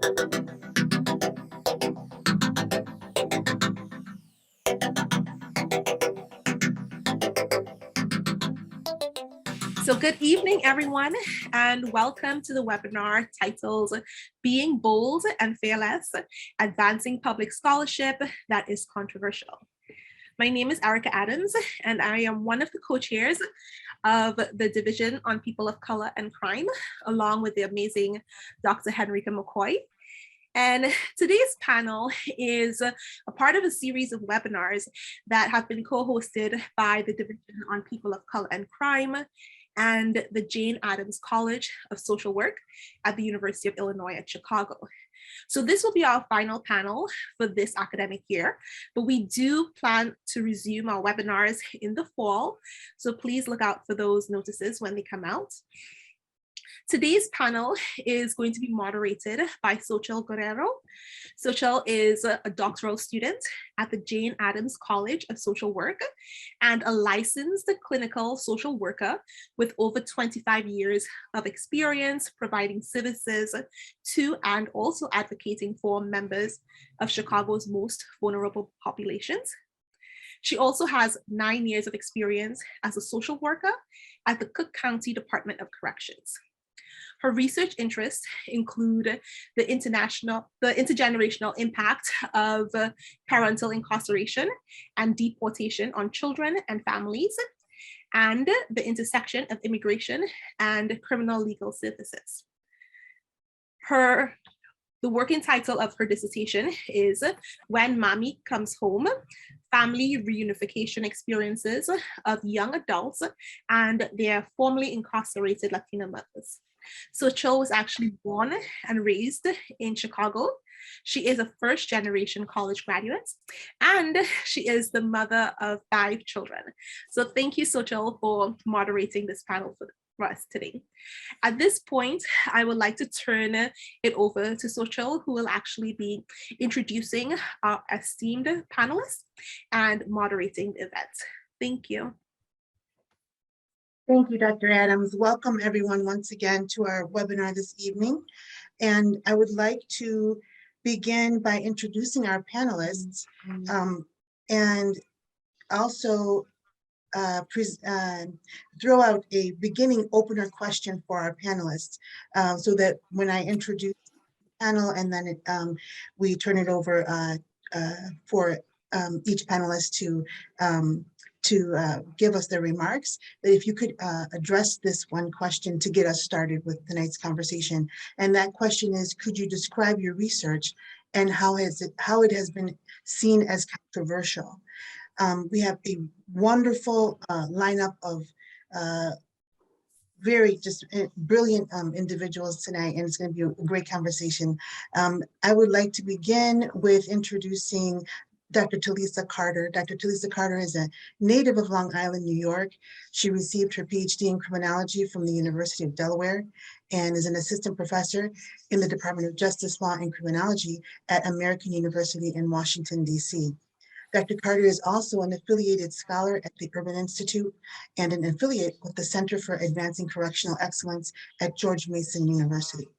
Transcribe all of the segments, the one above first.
So good evening, everyone, and welcome to the webinar titled Being Bold and Fearless, Advancing Public Scholarship That is Controversial. My name is Addams, and I am one of the co-chairs of the Division on People of Color and Crime, along with the amazing Dr. Henrika McCoy. And today's panel is a part of a series of webinars that have been co-hosted by the Division on People of Color and Crime and the Jane Addams College of Social Work at the University of Illinois at Chicago. So this will be our final panel for this academic year, but we do plan to resume our webinars in the fall. So please look out for those notices when they come out. Today's panel is going to be moderated by Xochitl Guerrero. Xochitl is a doctoral student at the Jane Addams College of Social Work and a licensed clinical social worker with over 25 years of experience providing services to and also advocating for members of Chicago's most vulnerable populations. She also has 9 years of experience as a social worker at the Cook County Department of Corrections. Her research interests include the intergenerational impact of parental incarceration and deportation on children and families, and the intersection of immigration and criminal legal services. The working title of her dissertation is When Mommy Comes Home, Family Reunification Experiences of Young Adults and Their Formerly Incarcerated Latino Mothers. Xochitl was actually born and raised in Chicago. She is a first-generation college graduate, and she is the mother of 5 children. So thank you, Xochitl, for moderating this panel for us today. At this point, I would like to turn it over to Xochitl, who will actually be introducing our esteemed panelists and moderating the event. Thank you. Thank you, Dr. Addams. Welcome everyone once again to our webinar this evening. And I would like to begin by introducing our panelists and also throw out a beginning opener question for our panelists so that when I introduce the panel and then we turn it over for each panelist to give us their remarks, that if you could address this one question to get us started with tonight's conversation. And that question is, could you describe your research and how it has been seen as controversial? We have a wonderful lineup of very just brilliant individuals tonight, and it's going to be a great conversation. I would like to begin with introducing Dr. Talisa Carter. Dr. Talisa Carter is a native of Long Island, New York. She received her PhD in criminology from the University of Delaware and is an assistant professor in the Department of Justice, Law, and Criminology at American University in Washington, D.C. Dr. Carter is also an affiliated scholar at the Urban Institute and an affiliate with the Center for Advancing Correctional Excellence at George Mason University.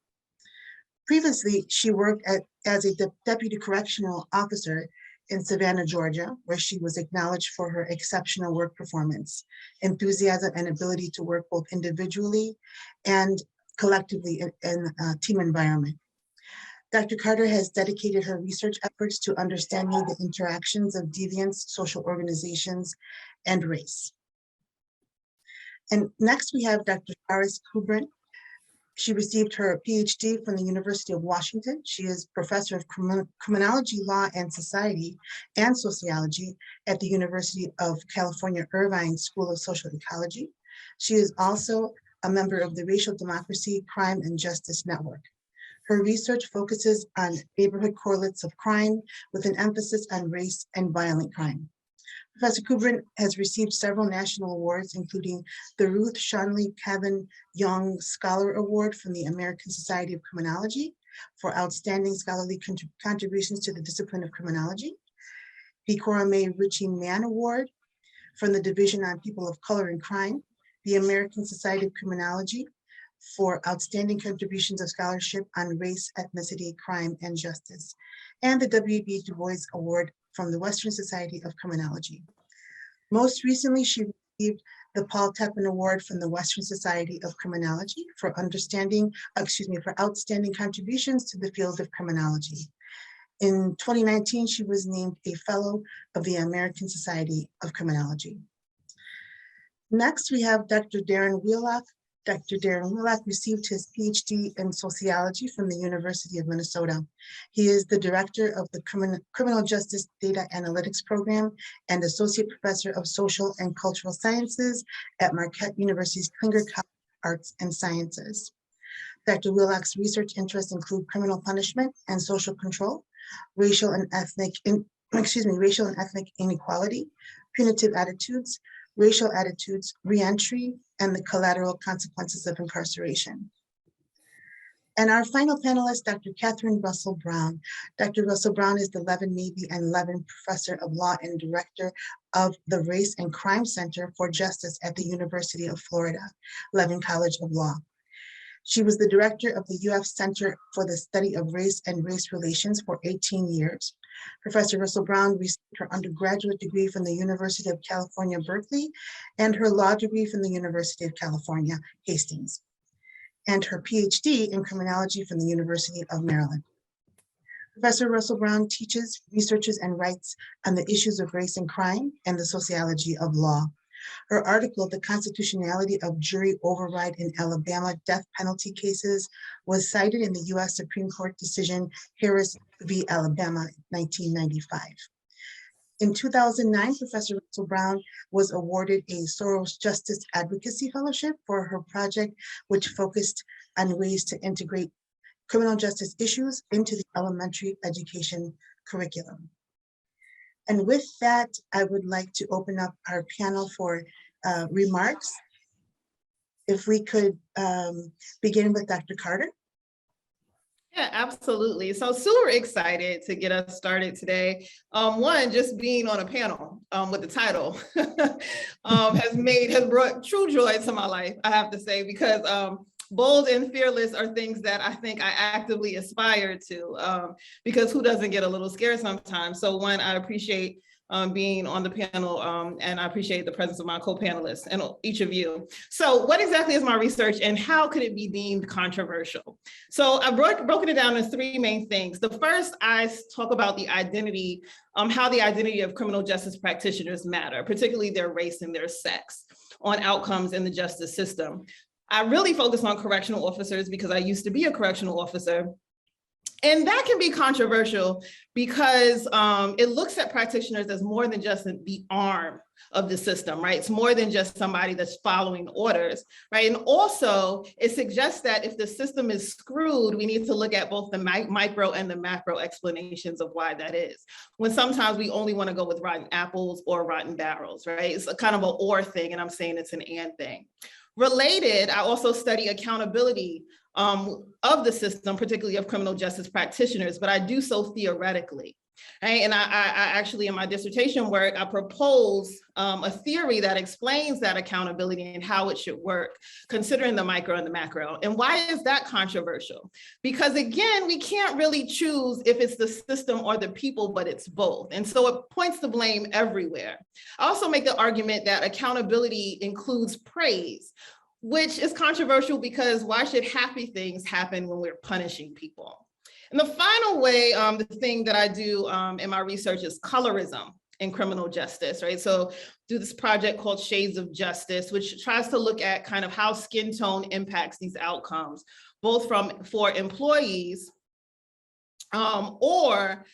Previously, she worked as a deputy correctional officer in Savannah, Georgia, where she was acknowledged for her exceptional work performance, enthusiasm, and ability to work both individually and collectively in a team environment. Dr. Carter has dedicated her research efforts to understanding the interactions of deviance, social organizations, and race. And next we have Dr. Faris Kubrin. She received her PhD from the University of Washington. She is professor of criminology, law, and society and sociology at the University of California, Irvine School of Social Ecology. She is also a member of the Racial Democracy, Crime, and Justice Network. Her research focuses on neighborhood correlates of crime with an emphasis on race and violent crime. Professor Kubrin has received several national awards, including the Ruth Shanley Kevin Young Scholar Award from the American Society of Criminology for outstanding scholarly contributions to the discipline of criminology, the Cora May Ritchie Mann Award from the Division on People of Color and Crime, the American Society of Criminology for outstanding contributions of scholarship on race, ethnicity, crime, and justice, and the W.E.B. Du Bois Award from the Western Society of Criminology. Most recently, she received the Paul Tepman Award from the Western Society of Criminology for outstanding contributions to the field of criminology. In 2019, she was named a Fellow of the American Society of Criminology. Next, we have Dr. Darren Wheelock. Dr. Darren Wheelock received his PhD in sociology from the University of Minnesota. He is the director of the Criminal Justice Data Analytics Program and associate professor of social and cultural sciences at Marquette University's Klinger College of Arts and Sciences. Dr. Wheelock's research interests include criminal punishment and social control, racial and ethnic inequality, punitive attitudes, racial attitudes, reentry, and the collateral consequences of incarceration. And our final panelist, Dr. Catherine Russell Brown. Dr. Russell Brown is the Levin Mabee and Levin Professor of Law and Director of the Race and Crime Center for Justice at the University of Florida, Levin College of Law. She was the director of the UF Center for the Study of Race and Race Relations for 18 years. Professor Russell Brown received her undergraduate degree from the University of California, Berkeley, and her law degree from the University of California, Hastings, and her PhD in criminology from the University of Maryland. Professor Russell Brown teaches, researches, and writes on the issues of race and crime and the sociology of law. Her article, The Constitutionality of Jury Override in Alabama Death Penalty Cases, was cited in the US Supreme Court decision Harris v. Alabama, 1995. In 2009, Professor Russell Brown was awarded a Soros Justice Advocacy Fellowship for her project, which focused on ways to integrate criminal justice issues into the elementary education curriculum. And with that, I would like to open up our panel for remarks. If we could begin with Dr. Carter. Yeah, absolutely. So super excited to get us started today. One, just being on a panel with the title has brought true joy to my life, I have to say, because bold and fearless are things that I think I actively aspire to, because who doesn't get a little scared sometimes? So one, I appreciate being on the panel, and I appreciate the presence of my co-panelists and each of you. So what exactly is my research and how could it be deemed controversial? So I've broken it down into three main things. The first, I talk about the identity, how the identity of criminal justice practitioners matter, particularly their race and their sex, on outcomes in the justice system. I really focus on correctional officers because I used to be a correctional officer. And that can be controversial because it looks at practitioners as more than just the arm of the system, right? It's more than just somebody that's following orders, right? And also it suggests that if the system is screwed, we need to look at both the micro and the macro explanations of why that is. When sometimes we only want to go with rotten apples or rotten barrels, right? It's a kind of an or thing, and I'm saying it's an and thing. Related, I also study accountability of the system, particularly of criminal justice practitioners, but I do so theoretically. Right? And I actually, in my dissertation work, I propose a theory that explains that accountability and how it should work, considering the micro and the macro. And why is that controversial? Because again, we can't really choose if it's the system or the people, but it's both. And so it points the blame everywhere. I also make the argument that accountability includes praise, which is controversial because why should happy things happen when we're punishing people? And the final way, the thing that I do in my research is colorism in criminal justice, right? So do this project called Shades of Justice, which tries to look at kind of how skin tone impacts these outcomes, both for employees or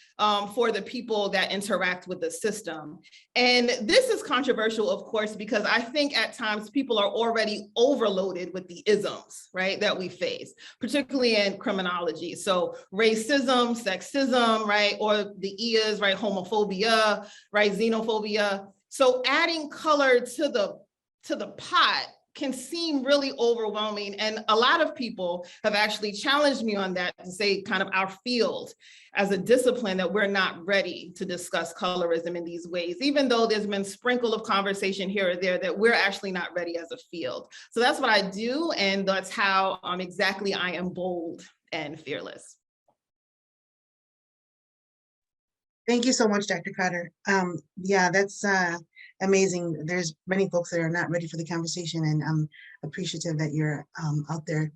for the people that interact with the system. And this is controversial, of course, because I think at times people are already overloaded with the isms, right, that we face, particularly in criminology. So racism, sexism, right, or the EAs, right, homophobia, right, xenophobia. So adding color to the pot can seem really overwhelming. And a lot of people have actually challenged me on that to say kind of our field as a discipline that we're not ready to discuss colorism in these ways, even though there's been a sprinkle of conversation here or there that we're actually not ready as a field. So that's what I do. And that's how exactly I am bold and fearless. Thank you so much, Dr. Crotter. Yeah, that's amazing. There's many folks that are not ready for the conversation, and I'm appreciative that you're out there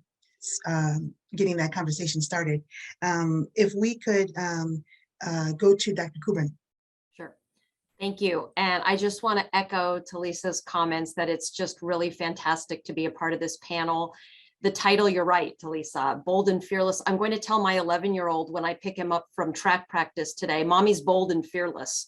getting that conversation started. If we could go to Dr. Goodman. Sure. Thank you. And I just want to echo Talisa's comments that it's just really fantastic to be a part of this panel. The title, you're right, Talisa, bold and fearless. I'm going to tell my 11-year-old when I pick him up from track practice today, Mommy's bold and fearless.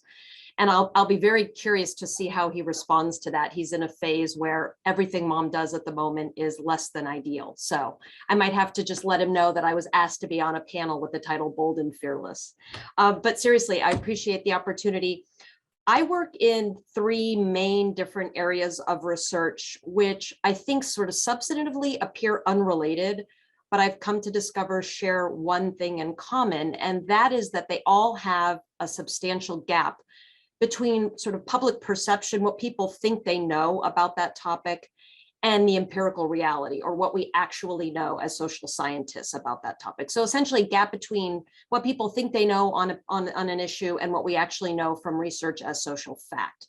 And I'll be very curious to see how he responds to that. He's in a phase where everything mom does at the moment is less than ideal. So I might have to just let him know that I was asked to be on a panel with the title Bold and Fearless. But seriously, I appreciate the opportunity. I work in 3 main different areas of research, which I think sort of substantively appear unrelated, but I've come to discover share one thing in common, and that is that they all have a substantial gap between sort of public perception, what people think they know about that topic, and the empirical reality, or what we actually know as social scientists about that topic. So essentially a gap between what people think they know on an issue and what we actually know from research as social fact.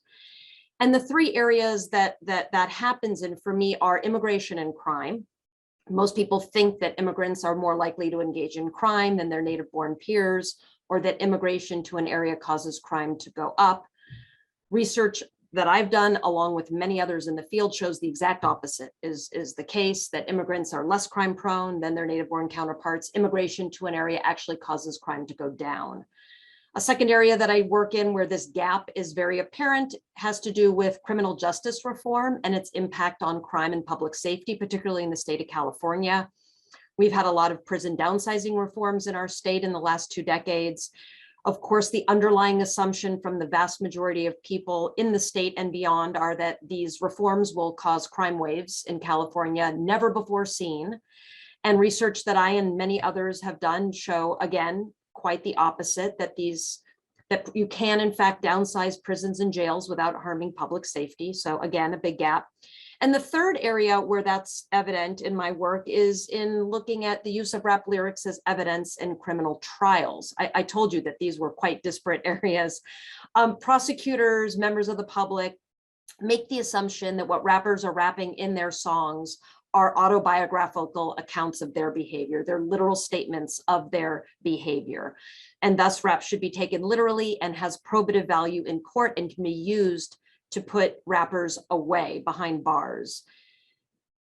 And the 3 areas that happens in for me are immigration and crime. Most people think that immigrants are more likely to engage in crime than their native-born peers, or that immigration to an area causes crime to go up. Research that I've done, along with many others in the field, shows the exact opposite is the case, that immigrants are less crime prone than their native-born counterparts. Immigration to an area actually causes crime to go down. A second area that I work in where this gap is very apparent has to do with criminal justice reform and its impact on crime and public safety, particularly in the state of California. We've had a lot of prison downsizing reforms in our state in the last 2 decades. Of course, the underlying assumption from the vast majority of people in the state and beyond are that these reforms will cause crime waves in California never before seen. And research that I and many others have done show, again, quite the opposite, that you can in fact downsize prisons and jails without harming public safety. So again, a big gap. And the third area where that's evident in my work is in looking at the use of rap lyrics as evidence in criminal trials. I told you that these were quite disparate areas. Prosecutors, members of the public make the assumption that what rappers are rapping in their songs are autobiographical accounts of their behavior. They're literal statements of their behavior. And thus rap should be taken literally and has probative value in court and can be used to put rappers away behind bars.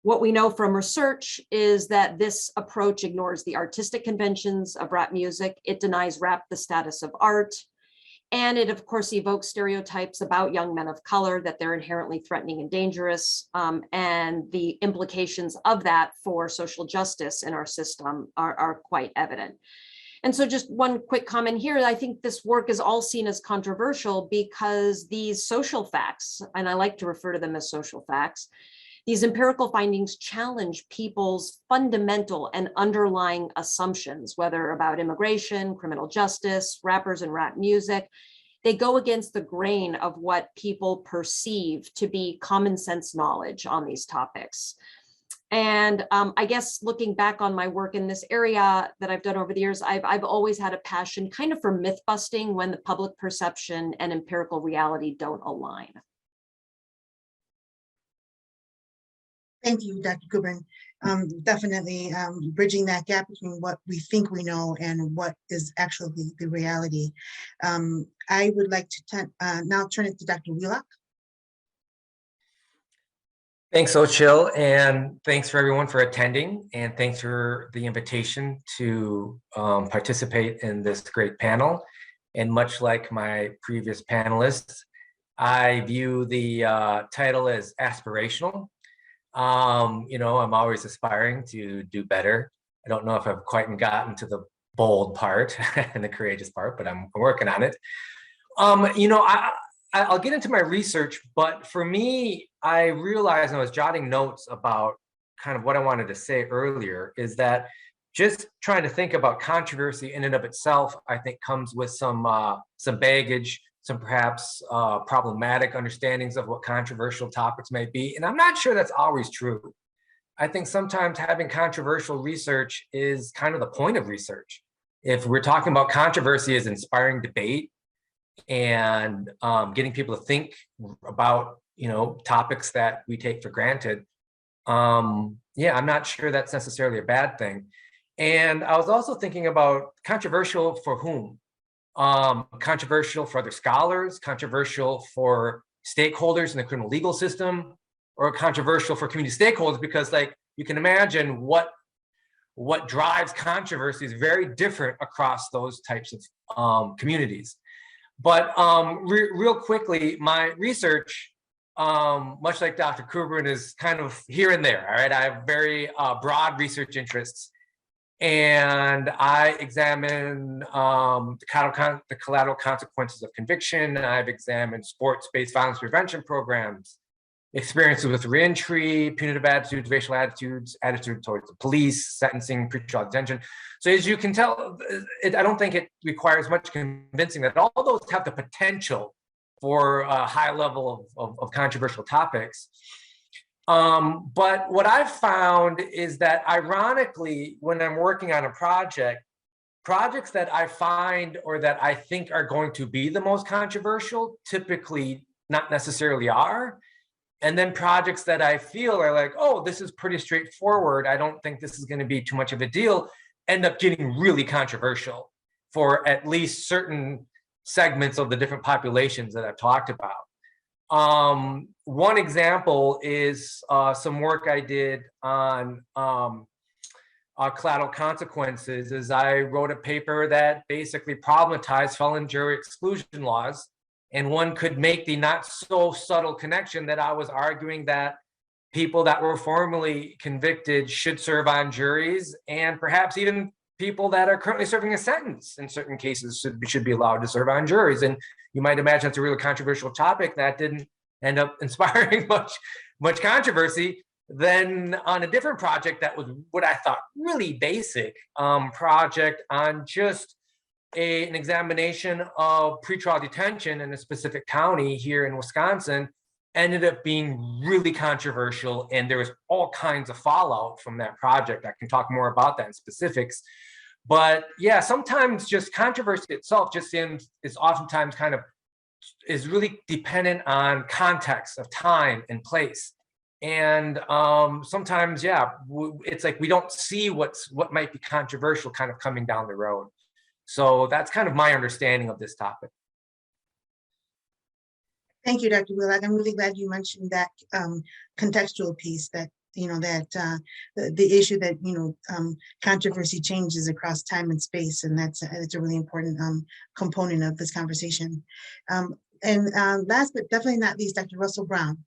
What we know from research is that this approach ignores the artistic conventions of rap music. It denies rap the status of art. And it, of course, evokes stereotypes about young men of color, that they're inherently threatening and dangerous. And the implications of that for social justice in our system are quite evident. And so just one quick comment here, I think this work is all seen as controversial because these social facts, and I like to refer to them as social facts, these empirical findings challenge people's fundamental and underlying assumptions, whether about immigration, criminal justice, rappers and rap music. They go against the grain of what people perceive to be common sense knowledge on these topics. And I guess looking back on my work in this area that I've done over the years, I've always had a passion kind of for myth busting when the public perception and empirical reality don't align. Thank you, Dr. Goodman. Definitely bridging that gap between what we think we know and what is actually the reality. I would like to now turn it to Dr. Wheelock. Thanks, Ochil, and thanks for everyone for attending, and thanks for the invitation to participate in this great panel. And much like my previous panelists, I view the title as aspirational. You know, I'm always aspiring to do better. I don't know if I've quite gotten to the bold part and the courageous part, but I'm working on it. You know, I'll get into my research, but for me, I realized, and I was jotting notes about kind of what I wanted to say earlier, is that just trying to think about controversy in and of itself, I think comes with some baggage, some perhaps problematic understandings of what controversial topics may be. And I'm not sure that's always true. I think sometimes having controversial research is kind of the point of research. If we're talking about controversy as inspiring debate and getting people to think about, topics that we take for granted, yeah, I'm not sure that's necessarily a bad thing. And I was also thinking about controversial for whom? Controversial for other scholars, controversial for stakeholders in the criminal legal system, or controversial for community stakeholders, because like you can imagine what drives controversy is very different across those types of communities. But real quickly, my research, much like Dr. Goodman, is kind of here and there. All right, I have very broad research interests, and I examine the collateral consequences of conviction. I've examined sports-based violence prevention programs, experiences with reentry, punitive attitudes, racial attitudes, attitude towards the police, sentencing, pretrial detention. So as you can tell, I don't think it requires much convincing that all those have the potential for a high level of controversial topics. But what I've found is that ironically, when I'm working on a projects that I find or that I think are going to be the most controversial typically not necessarily are. And then projects that I feel are like, oh, this is pretty straightforward, I don't think this is going to be too much of a deal, end up getting really controversial for at least certain segments of the different populations that I've talked about. One example is some work I did on collateral consequences. Is I wrote a paper that basically problematized felon jury exclusion laws. And one could make the not so subtle connection that I was arguing that people that were formerly convicted should serve on juries, and perhaps even people that are currently serving a sentence in certain cases should be allowed to serve on juries. And you might imagine it's a really controversial topic that didn't end up inspiring much controversy. Then on a different project that was what I thought really basic project on just an examination of pretrial detention in a specific county here in Wisconsin, ended up being really controversial, and there was all kinds of fallout from that project. I can talk more about that in specifics, but yeah, sometimes just controversy itself just is oftentimes is really dependent on context of time and place. And sometimes, yeah, it's like we don't see what might be controversial kind of coming down the road. So that's kind of my understanding of this topic. Thank you, Dr. Willock. I'm really glad you mentioned that contextual piece, that the issue that controversy changes across time and space, and it's a really important component of this conversation. And last but definitely not least, Dr. Russell Brown.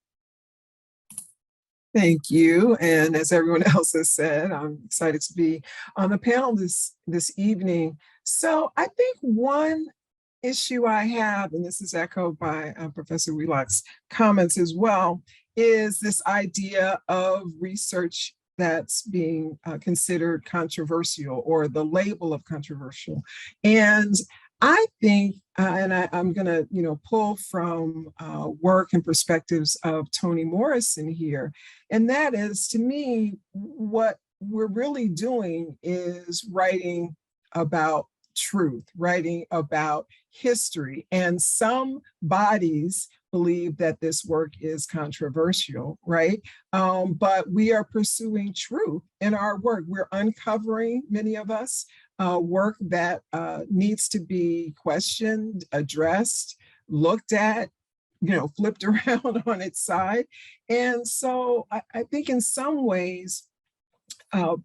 Thank you. And as everyone else has said, I'm excited to be on the panel this evening. So I think one issue I have, and this is echoed by Professor Wheelock's comments as well, is this idea of research that's being considered controversial, or the label of controversial. And I think, and I'm going to, pull from work and perspectives of Toni Morrison here, and that is, to me, what we're really doing is writing about truth, writing about history. And some bodies believe that this work is controversial, right? But we are pursuing truth in our work. We're uncovering, many of us, work that needs to be questioned, addressed, looked at, flipped around on its side. And so I think in some ways,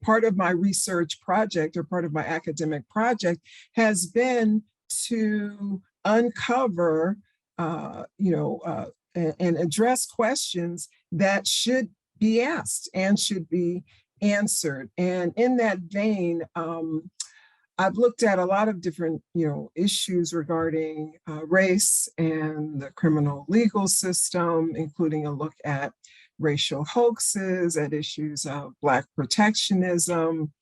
part of my research project, or part of my academic project, has been to uncover, and address questions that should be asked and should be answered. And in that vein, I've looked at a lot of different, issues regarding race and the criminal legal system, including a look at racial hoaxes, at issues of Black protectionism.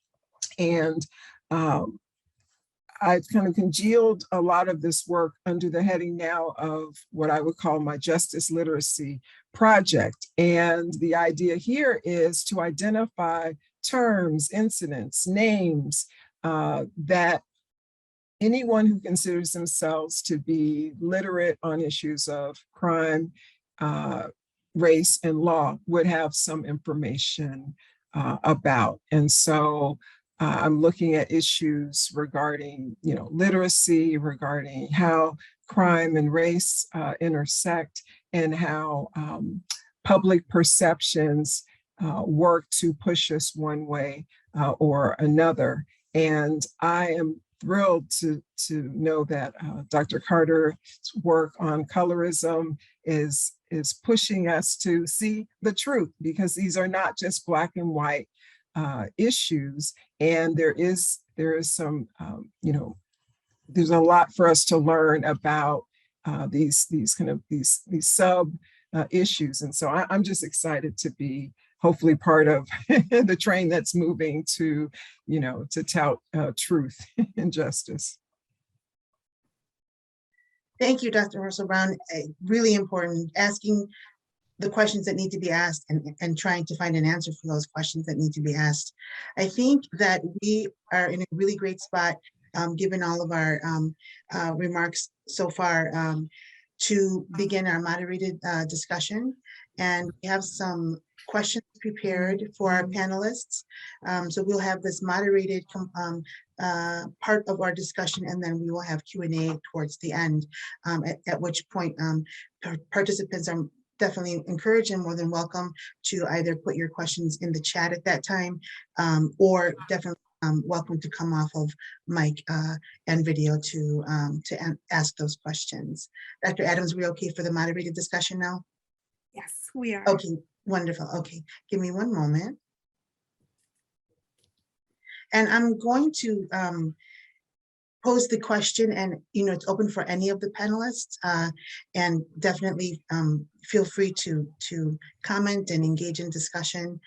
And I've kind of congealed a lot of this work under the heading now of what I would call my justice literacy project. And the idea here is to identify terms, incidents, names, that anyone who considers themselves to be literate on issues of crime, race, and law would have some information about. And so I'm looking at issues regarding, literacy, regarding how crime and race intersect, and how public perceptions work to push us one way or another. And I am thrilled to know that Dr. Carter's work on colorism is pushing us to see the truth, because these are not just Black and white issues. And there is some, there's a lot for us to learn about these sub issues. And so I'm just excited to be hopefully part of the train that's moving to tout truth and justice. Thank you, Dr. Russell Brown. Really important, asking the questions that need to be asked and trying to find an answer for those questions that need to be asked. I think that we are in a really great spot, given all of our remarks so far, to begin our moderated discussion. And we have some questions prepared for our panelists. So we'll have this moderated part of our discussion, and then we will have Q&A towards the end, at which point participants are definitely encouraged and more than welcome to either put your questions in the chat at that time, or definitely welcome to come off of mic and video to ask those questions. Dr. Addams, we okay for the moderated discussion now? Yes, we are. Okay, wonderful. Okay, give me one moment. And I'm going to pose the question, and it's open for any of the panelists, and definitely feel free to comment and engage in discussion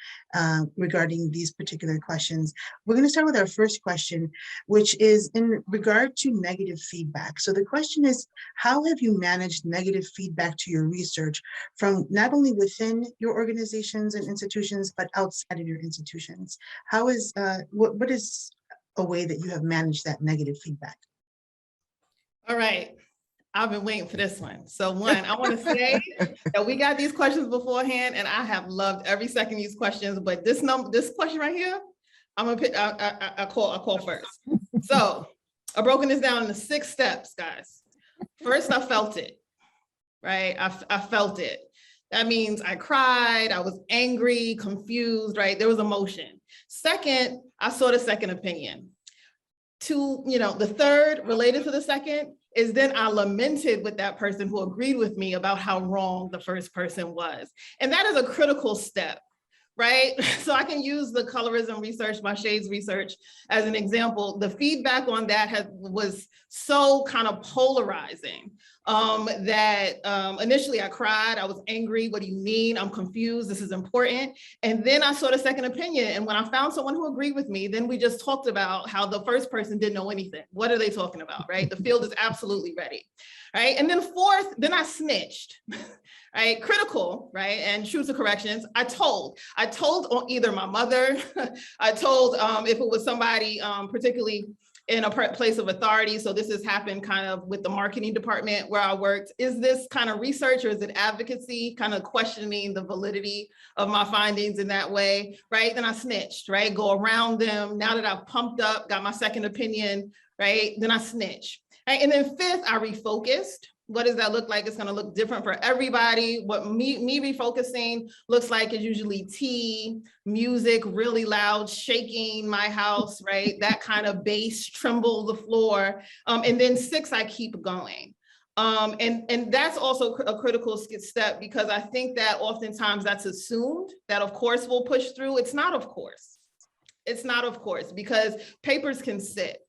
regarding these particular questions. We're going to start with our first question, which is in regard to negative feedback. So the question is, how have you managed negative feedback to your research from not only within your organizations and institutions, but outside of your institutions? How is, what is a way that you have managed that negative feedback? All right, I've been waiting for this one. So one, I want to say that we got these questions beforehand, and I have loved every second of these questions. But this question right here, I'm gonna pick. I call first. So I've broken this down into 6 steps, guys. First, I felt it. Right, I felt it. That means I cried, I was angry, confused, right? There was emotion. Second, I sought a second opinion. The third, related to the second, is then I lamented with that person who agreed with me about how wrong the first person was. And that is a critical step, right? So I can use the colorism research, my shades research, as an example. The feedback on that was so kind of polarizing that initially I cried, I was angry. What do you mean? I'm confused. This is important. And then I sought a second opinion. And when I found someone who agreed with me, then we just talked about how the first person didn't know anything. What are they talking about, right? The field is absolutely ready, right? And then fourth, then I snitched. Right, critical, right, and true to corrections. I told on either my mother, I told if it was somebody particularly in a place of authority. So this has happened kind of with the marketing department where I worked. Is this kind of research or is it advocacy? Kind of questioning the validity of my findings in that way, right? Then I snitched, right? Go around them. Now that I've pumped up, got my second opinion, right? Then I snitch, right? And then fifth, I refocused. What does that look like? It's going to look different for everybody. What me refocusing looks like is usually tea, music, really loud, shaking my house, right? That kind of bass, tremble the floor. And then 6, I keep going. And that's also a critical step, because I think that oftentimes that's assumed that of course we'll push through. It's not of course. It's not of course, because papers can sit.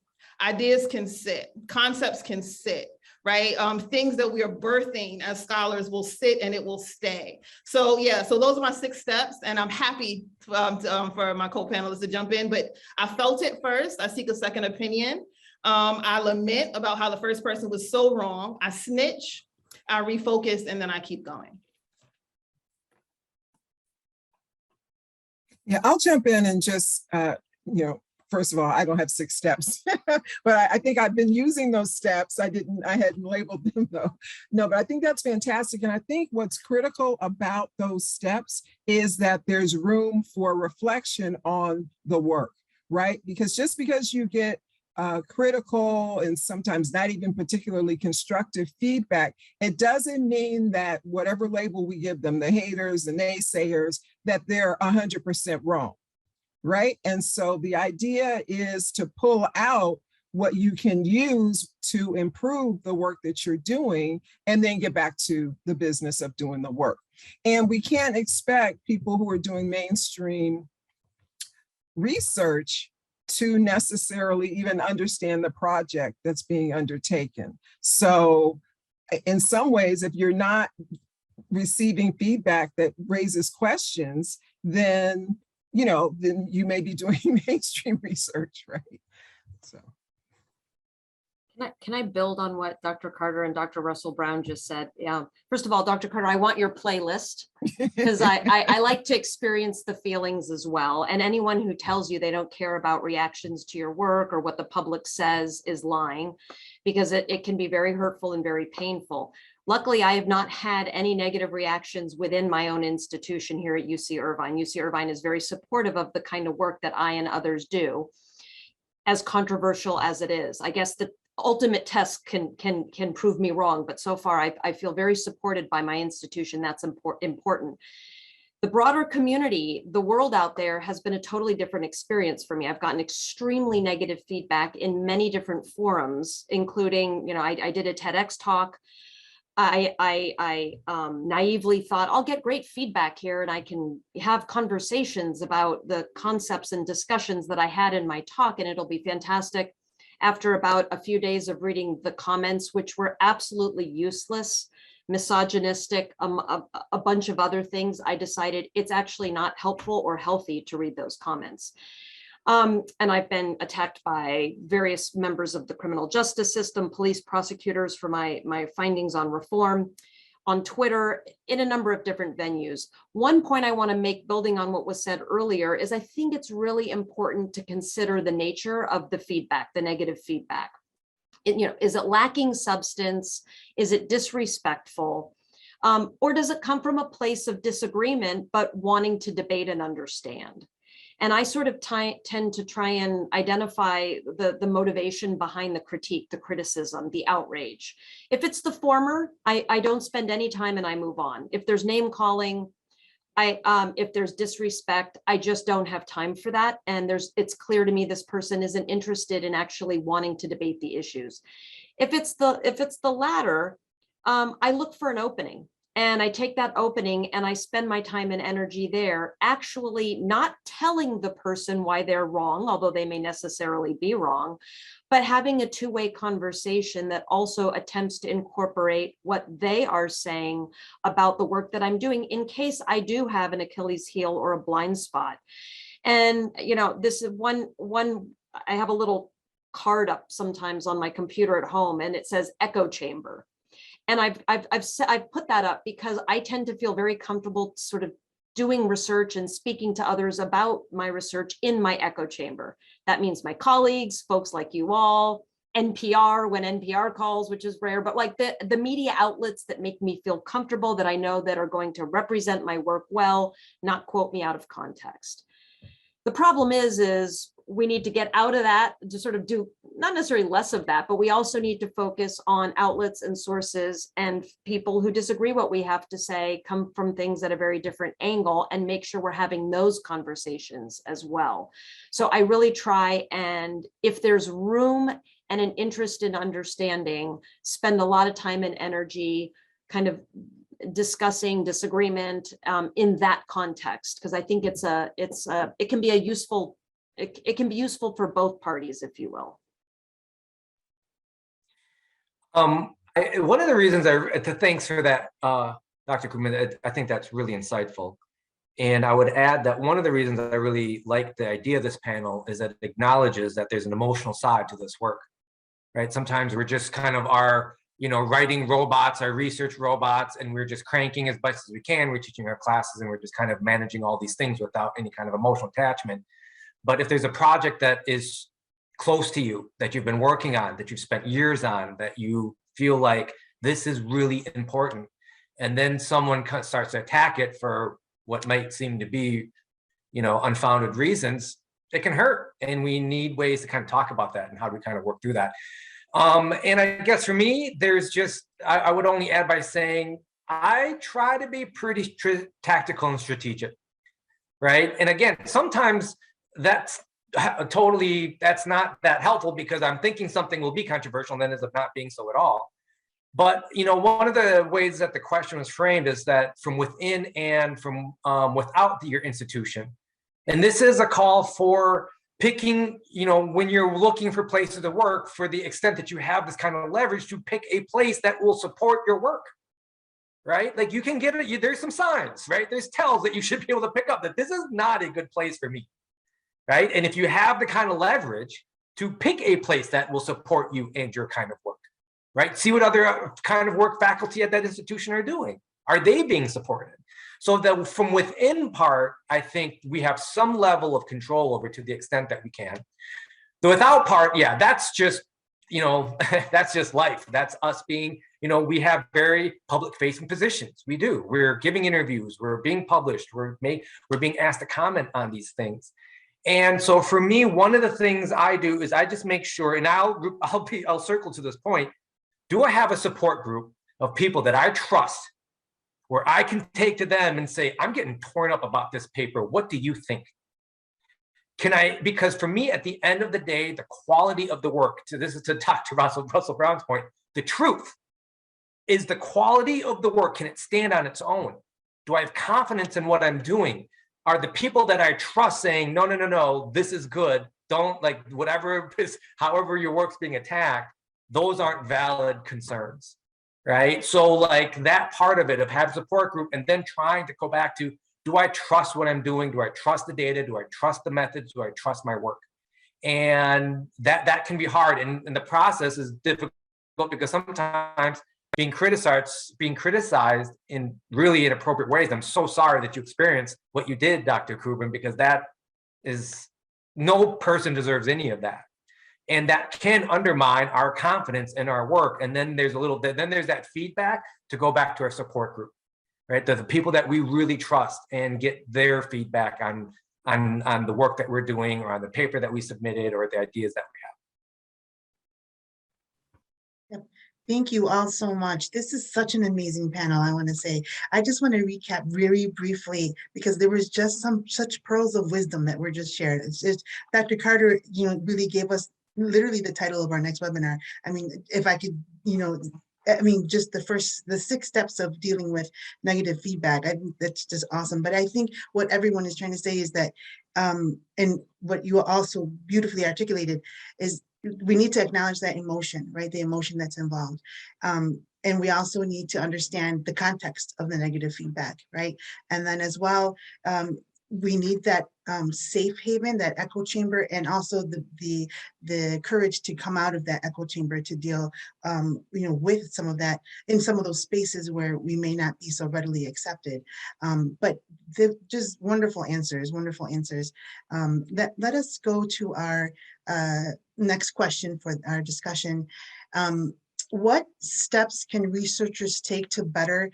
Ideas can sit, concepts can sit, right? Things that we are birthing as scholars will sit and it will stay. So yeah, so those are my 6 steps, and I'm happy for my co-panelists to jump in, but I felt it first. I seek a second opinion. I lament about how the first person was so wrong. I snitch, I refocus, and then I keep going. Yeah, I'll jump in and just, first of all, I don't have 6 steps, but I think I've been using those steps. I hadn't labeled them though. No, but I think that's fantastic. And I think what's critical about those steps is that there's room for reflection on the work, right? Because just because you get critical and sometimes not even particularly constructive feedback, it doesn't mean that whatever label we give them, the haters, the naysayers, that they're 100% wrong, right? And so the idea is to pull out what you can use to improve the work that you're doing and then get back to the business of doing the work. And we can't expect people who are doing mainstream research to necessarily even understand the project that's being undertaken. So in some ways, if you're not receiving feedback that raises questions, then you may be doing mainstream research, right? So. Can I build on what Dr. Carter and Dr. Russell Brown just said? Yeah. First of all, Dr. Carter, I want your playlist because I like to experience the feelings as well. And anyone who tells you they don't care about reactions to your work or what the public says is lying, because it can be very hurtful and very painful. Luckily, I have not had any negative reactions within my own institution here at UC Irvine. UC Irvine is very supportive of the kind of work that I and others do, as controversial as it is. I guess the ultimate test can prove me wrong, but so far I feel very supported by my institution. That's important. The broader community, the world out there, has been a totally different experience for me. I've gotten extremely negative feedback in many different forums, including, I did a TEDx talk. I naively thought I'll get great feedback here and I can have conversations about the concepts and discussions that I had in my talk, and it'll be fantastic. After about a few days of reading the comments, which were absolutely useless, misogynistic, a bunch of other things, I decided it's actually not helpful or healthy to read those comments. And I've been attacked by various members of the criminal justice system, police, prosecutors for my findings on reform, on Twitter, in a number of different venues. One point I want to make, building on what was said earlier, is I think it's really important to consider the nature of the feedback, the negative feedback. Is it lacking substance? Is it disrespectful? Or does it come from a place of disagreement, but wanting to debate and understand? And I sort of tend to try and identify the motivation behind the critique, the criticism, the outrage. If it's the former, I don't spend any time and I move on. If there's name calling, if there's disrespect, I just don't have time for that. And it's clear to me this person isn't interested in actually wanting to debate the issues. If it's the latter, I look for an opening. And I take that opening and I spend my time and energy there, actually not telling the person why they're wrong, although they may necessarily be wrong, but having a two-way conversation that also attempts to incorporate what they are saying about the work that I'm doing, in case I do have an Achilles heel or a blind spot. And, this is one, I have a little card up sometimes on my computer at home and it says echo chamber. And I've put that up because I tend to feel very comfortable sort of doing research and speaking to others about my research in my echo chamber. That means my colleagues, folks like you all, NPR when NPR calls, which is rare, but like the media outlets that make me feel comfortable, that I know that are going to represent my work well, not quote me out of context. The problem is we need to get out of that to sort of do not necessarily less of that, but we also need to focus on outlets and sources and people who disagree what we have to say, come from things at a very different angle, and make sure we're having those conversations as well. So I really try, and if there's room and an interest in understanding, spend a lot of time and energy kind of discussing disagreement in that context, because I think it can be useful for both parties, if you will. One of the reasons thanks for that, Dr. Goodman, I think that's really insightful. And I would add that one of the reasons I really like the idea of this panel is that it acknowledges that there's an emotional side to this work, right? Sometimes we're just kind of writing robots, our research robots, and we're just cranking as best as we can. We're teaching our classes and we're just kind of managing all these things without any kind of emotional attachment. But if there's a project that is close to you, that you've been working on, that you've spent years on, that you feel like this is really important, and then someone starts to attack it for what might seem to be, unfounded reasons, it can hurt. And we need ways to kind of talk about that and how do we kind of work through that. And I guess for me, there's just, I would only add by saying, I try to be pretty tactical and strategic, right? And again, sometimes that's not that helpful because I'm thinking something will be controversial and then ends up not being so at all. But one of the ways that the question was framed is that from within and from without your institution, and this is a call for picking, when you're looking for places to work, for the extent that you have this kind of leverage, to pick a place that will support your work, right? Like you can get it. There's some signs, right? There's tells that you should be able to pick up that this is not a good place for me, right? And if you have the kind of leverage to pick a place that will support you and your kind of work, right? See what other kind of work faculty at that institution are doing. Are they being supported? So that from within part, I think we have some level of control over to the extent that we can. The without part, yeah, that's just, that's just life. That's us being, we have very public facing positions. We do. We're giving interviews. We're being published. We're being asked to comment on these things. And so for me, one of the things I do is I just make sure, and I'll circle to this point. Do I have a support group of people that I trust where I can take to them and say, I'm getting torn up about this paper. What do you think? Because for me, at the end of the day, the quality of the work, this is to Dr. Russell Brown's point, the truth is the quality of the work. Can it stand on its own? Do I have confidence in what I'm doing? Are the people that I trust saying, no, this is good. Don't however your work's being attacked, those aren't valid concerns, right? So like that part of it of having a support group and then trying to go back to, do I trust what I'm doing? Do I trust the data? Do I trust the methods? Do I trust my work? And that can be hard. And the process is difficult because sometimes being criticized in really inappropriate ways. I'm so sorry that you experienced what you did, Dr. Goodman, because no person deserves any of that. And that can undermine our confidence in our work. And then there's that feedback to go back to our support group, right? The people that we really trust and get their feedback on the work that we're doing or on the paper that we submitted or the ideas that we have. Yep. Thank you all so much. This is such an amazing panel, I want to say. I just want to recap very briefly because there was just such pearls of wisdom that were just shared. It's just Dr. Carter, really gave us literally the title of our next webinar. I mean, if I could, just the 6 steps of dealing with negative feedback. I think that's just awesome. But I think what everyone is trying to say is that, and what you also beautifully articulated is we need to acknowledge that emotion, right? The emotion that's involved. And we also need to understand the context of the negative feedback, right? And then as well, we need that safe haven, that echo chamber, and also the courage to come out of that echo chamber to deal, with some of that in some of those spaces where we may not be so readily accepted. But just wonderful answers, wonderful answers. Let us go to our next question for our discussion. What steps can researchers take to better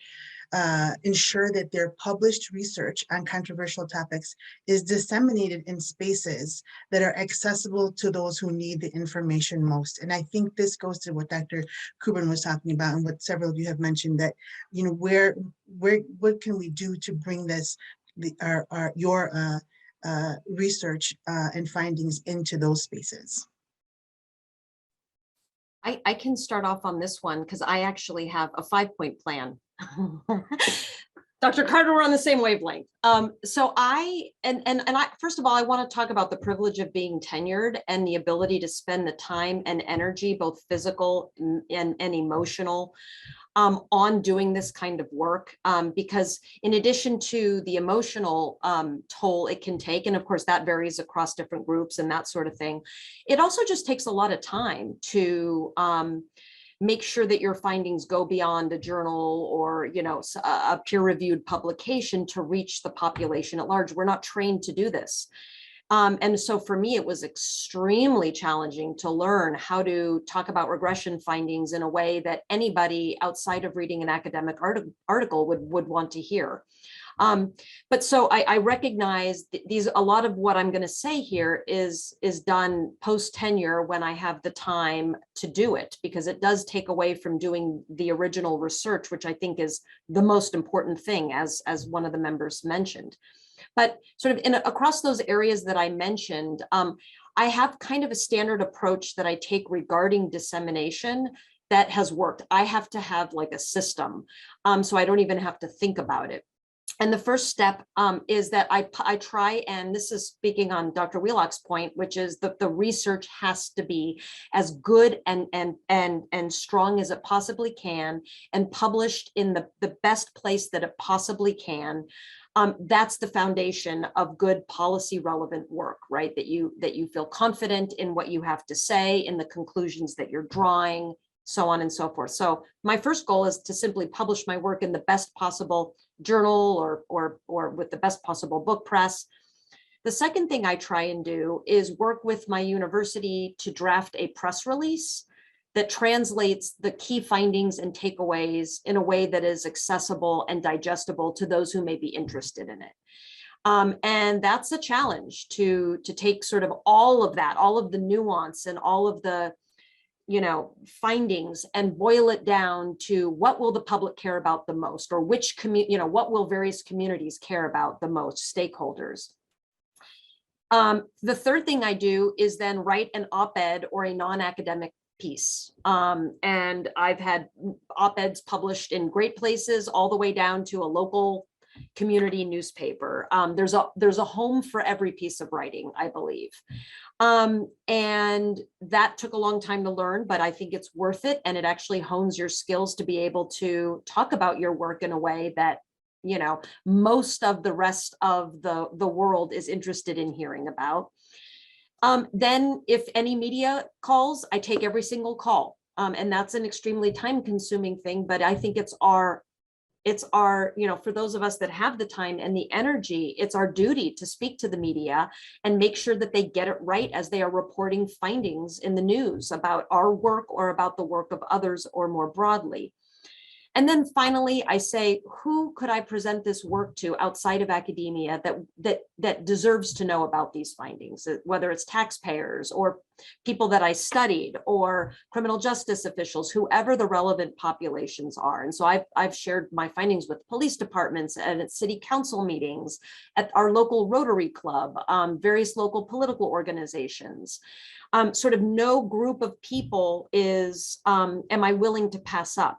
ensure that their published research on controversial topics is disseminated in spaces that are accessible to those who need the information most? And I think this goes to what Dr. Goodman was talking about and what several of you have mentioned, that, what can we do to bring this, your research and findings into those spaces? I can start off on this one because I actually have a 5-point plan. Dr. Carter, we're on the same wavelength. So I first of all, I want to talk about the privilege of being tenured and the ability to spend the time and energy, both physical and emotional, on doing this kind of work, because in addition to the emotional toll it can take, and of course that varies across different groups and that sort of thing, it also just takes a lot of time to make sure that your findings go beyond a journal or, you know, a peer-reviewed publication to reach the population at large. We're not trained to do this. And so for me, it was extremely challenging to learn how to talk about regression findings in a way that anybody outside of reading an academic article would want to hear. But so I recognize a lot of what I'm going to say here is done post tenure when I have the time to do it, because it does take away from doing the original research, which I think is the most important thing, as one of the members mentioned. But sort of across those areas that I mentioned, I have kind of a standard approach that I take regarding dissemination that has worked. I have to have like a system, so I don't even have to think about it. And the first step is that I try, and this is speaking on Dr. Wheelock's point, which is that the research has to be as good and strong as it possibly can, and published in the best place that it possibly can. That's the foundation of good policy relevant work, right? That you feel confident in what you have to say, in the conclusions that you're drawing, so on and so forth. So my first goal is to simply publish my work in the best possible journal or with the best possible book press. The second thing I try and do is work with my university to draft a press release that translates the key findings and takeaways in a way that is accessible and digestible to those who may be interested in it. And that's a challenge to take sort of all of that, all of the nuance and all of the, you know, findings, and boil it down to what will the public care about the most, or which what will various communities care about the most, stakeholders. The third thing I do is then write an op-ed or a non-academic piece. And I've had op-eds published in great places all the way down to a local community newspaper. There's a home for every piece of writing, I believe. And that took a long time to learn, but I think it's worth it. And it actually hones your skills to be able to talk about your work in a way that, you know, most of the rest of the world is interested in hearing about. Then if any media calls, I take every single call. And that's an extremely time consuming thing, but I think it's our, you know, for those of us that have the time and the energy, it's our duty to speak to the media and make sure that they get it right as they are reporting findings in the news about our work or about the work of others, or more broadly. And then finally, I say, who could I present this work to outside of academia that deserves to know about these findings, whether it's taxpayers or people that I studied or criminal justice officials, whoever the relevant populations are. And so I've shared my findings with police departments and at city council meetings, at our local Rotary Club, various local political organizations. Sort of no group of people is, am I willing to pass up?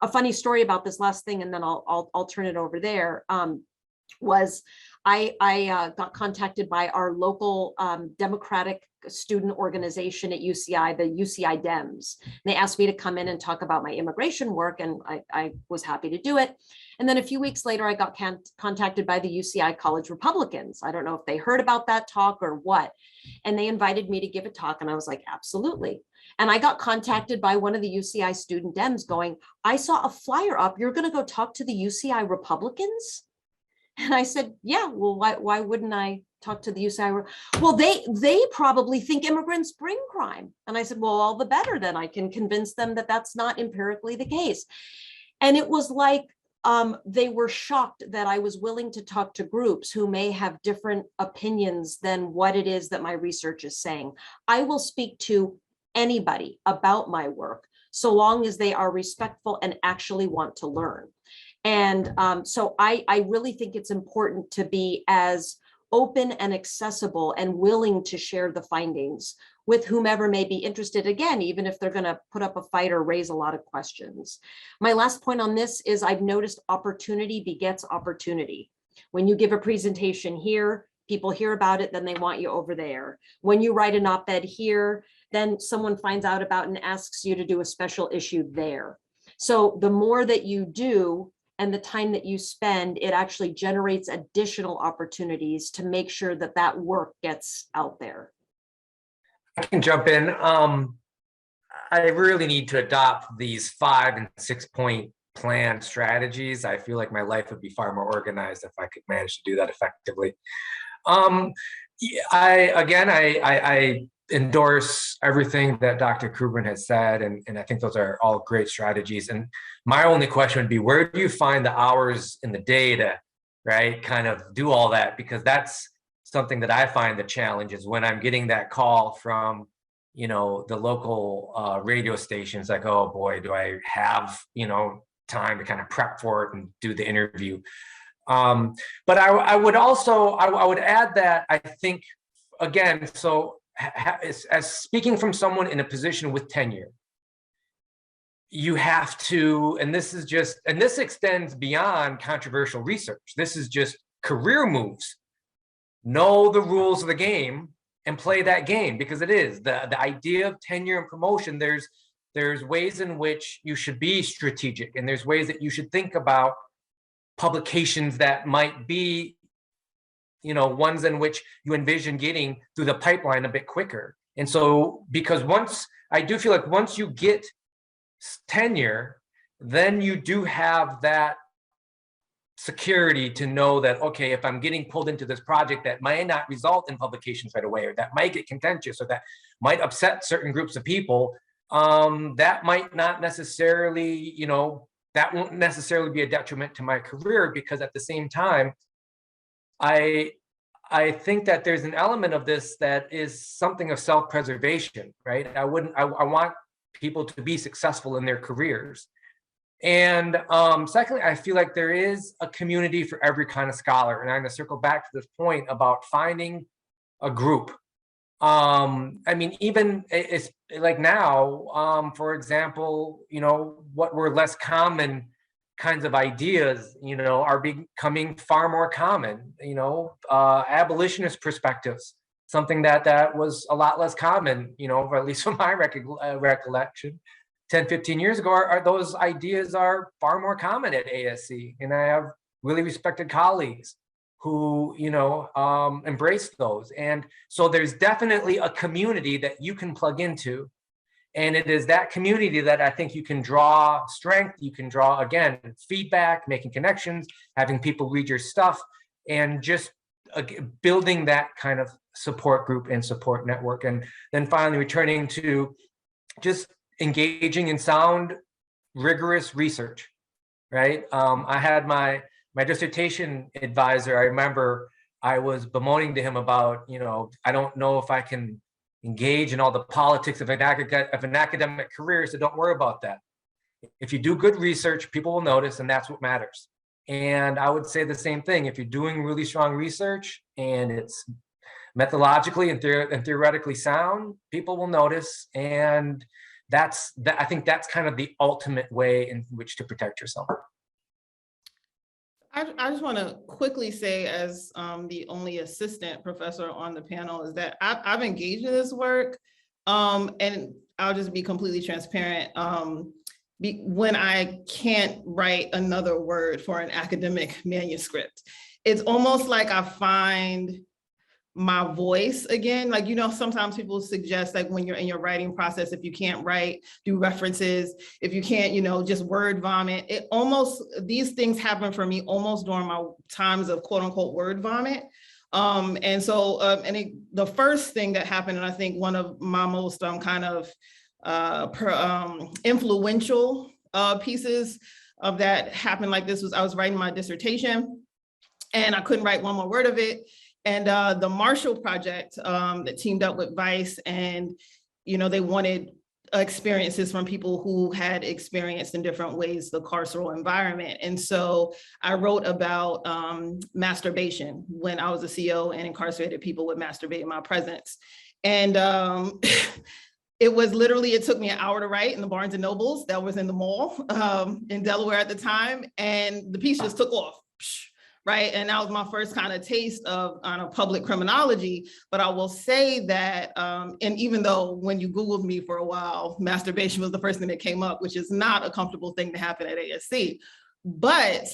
A funny story about this last thing, and then I'll turn it over there, was I got contacted by our local Democratic student organization at UCI, the UCI Dems. They asked me to come in and talk about my immigration work, and I was happy to do it. And then a few weeks later, I got contacted by the UCI College Republicans. I don't know if they heard about that talk or what, and they invited me to give a talk, and I was like, absolutely. And I got contacted by one of the UCI student Dems going, I saw a flyer up, you're going to go talk to the UCI Republicans? And I said, yeah, well, why wouldn't I talk to the UCI? Well, they probably think immigrants bring crime. And I said, well, all the better, then I can convince them that that's not empirically the case. And it was like, they were shocked that I was willing to talk to groups who may have different opinions than what it is that my research is saying. I will speak to anybody about my work, so long as they are respectful and actually want to learn. And so I really think it's important to be as open and accessible and willing to share the findings with whomever may be interested, again, even if they're going to put up a fight or raise a lot of questions. My last point on this is I've noticed opportunity begets opportunity. When you give a presentation here, people hear about it, then they want you over there. When you write an op-ed here, then someone finds out about and asks you to do a special issue there. So the more that you do and the time that you spend, it actually generates additional opportunities to make sure that that work gets out there. I can jump in. I really need to adopt these 5 and 6 point plan strategies. I feel like my life would be far more organized if I could manage to do that effectively. I endorse everything that Dr. Goodman has said, and I think those are all great strategies. And my only question would be, where do you find the hours in the day to, right, kind of do all that? Because that's something that I find the challenge is when I'm getting that call from, you know, the local radio stations, like, oh boy, do I have, you know, time to kind of prep for it and do the interview. But I would also, I would add that I think, again, so as speaking from someone in a position with tenure, you have to, and this extends beyond controversial research. This is just career moves. Know the rules of the game and play that game, because it is the idea of tenure and promotion. There's ways in which you should be strategic, and there's ways that you should think about publications that might be, you know, ones in which you envision getting through the pipeline a bit quicker. And so, because I do feel like once you get tenure, then you do have that security to know that, okay, if I'm getting pulled into this project that might not result in publications right away, or that might get contentious, or that might upset certain groups of people, that might not necessarily, you know, that won't necessarily be a detriment to my career, because at the same time, I think that there's an element of this that is something of self-preservation, right? I want people to be successful in their careers. And secondly, I feel like there is a community for every kind of scholar. And I'm going to circle back to this point about finding a group. I mean, even it's like now, for example, you know, what were less common kinds of ideas, you know, are becoming far more common. You know, abolitionist perspectives, something that was a lot less common, you know, or at least from my recollection. 10, 15 years ago, those ideas are far more common at ASC. And I have really respected colleagues who, you know, embrace those. And so there's definitely a community that you can plug into. And it is that community that I think you can draw strength. You can draw, again, feedback, making connections, having people read your stuff, and just building that kind of support group and support network. And then finally returning to just engaging in sound, rigorous research, right? I had my dissertation advisor. I remember I was bemoaning to him about, you know, I don't know if I can engage in all the politics of an academic career, so don't worry about that. If you do good research, people will notice, and that's what matters. And I would say the same thing. If you're doing really strong research and it's methodologically and theoretically sound, people will notice. And I think that's kind of the ultimate way in which to protect yourself. I just want to quickly say, as the only assistant professor on the panel, is that I've engaged in this work, and I'll just be completely transparent. When I can't write another word for an academic manuscript, it's almost like I find my voice again. Like, you know, sometimes people suggest, like, when you're in your writing process, if you can't write, do references. If you can't, you know, just word vomit. These things happen for me almost during my times of quote unquote word vomit. The first thing that happened, and I think one of my most influential pieces of that happened like this, was I was writing my dissertation and I couldn't write one more word of it. And the Marshall Project that teamed up with Vice, and, you know, they wanted experiences from people who had experienced in different ways the carceral environment. And so I wrote about masturbation when I was a CO and incarcerated people would masturbate in my presence. And it was literally, it took me an hour to write in the Barnes and Nobles that was in the mall in Delaware at the time. And the piece just took off. Right. And that was my first kind of taste of public criminology. But I will say that, and even though when you Googled me for a while, masturbation was the first thing that came up, which is not a comfortable thing to happen at ASC. But,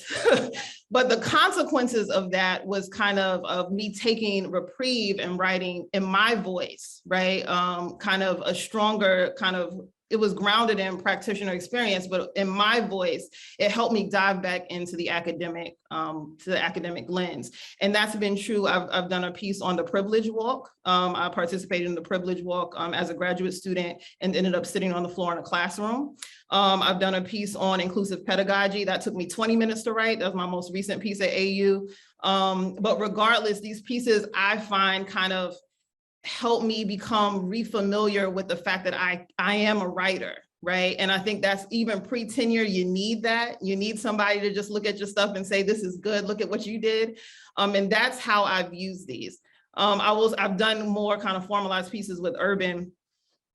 but the consequences of that was kind of me taking reprieve and writing in my voice, right? Kind of a stronger kind of, it was grounded in practitioner experience, but in my voice, it helped me dive back into the academic lens. And that's been true. I've done a piece on the privilege walk. I participated in the privilege walk as a graduate student and ended up sitting on the floor in a classroom. I've done a piece on inclusive pedagogy that took me 20 minutes to write. That was my most recent piece at AU. But regardless, these pieces I find kind of help me become refamiliar with the fact that I am a writer, right? And I think that's even pre-tenure, you need that. You need somebody to just look at your stuff and say, this is good, look at what you did. And that's how I've used these. I've done more kind of formalized pieces with Urban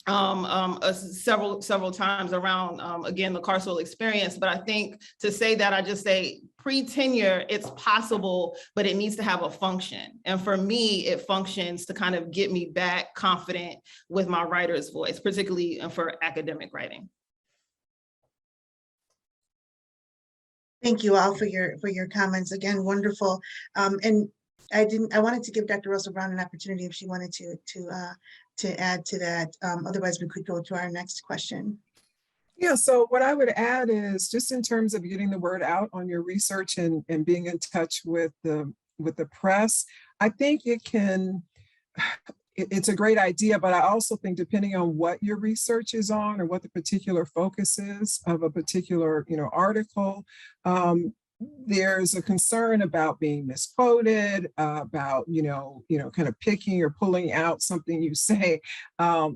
several times around, again, the carceral experience. But I think to say that, I just say pre-tenure, it's possible, but it needs to have a function. And for me, it functions to kind of get me back confident with my writer's voice, particularly for academic writing. Thank you all for your comments. Again, wonderful. And I wanted to give Dr. Russell Brown an opportunity if she wanted to add to that. Otherwise, we could go to our next question. Yeah, so what I would add is just in terms of getting the word out on your research and being in touch with the press, I think it's a great idea, but I also think depending on what your research is on or what the particular focus is of a particular, article, there's a concern about being misquoted, about, kind of picking or pulling out something you say.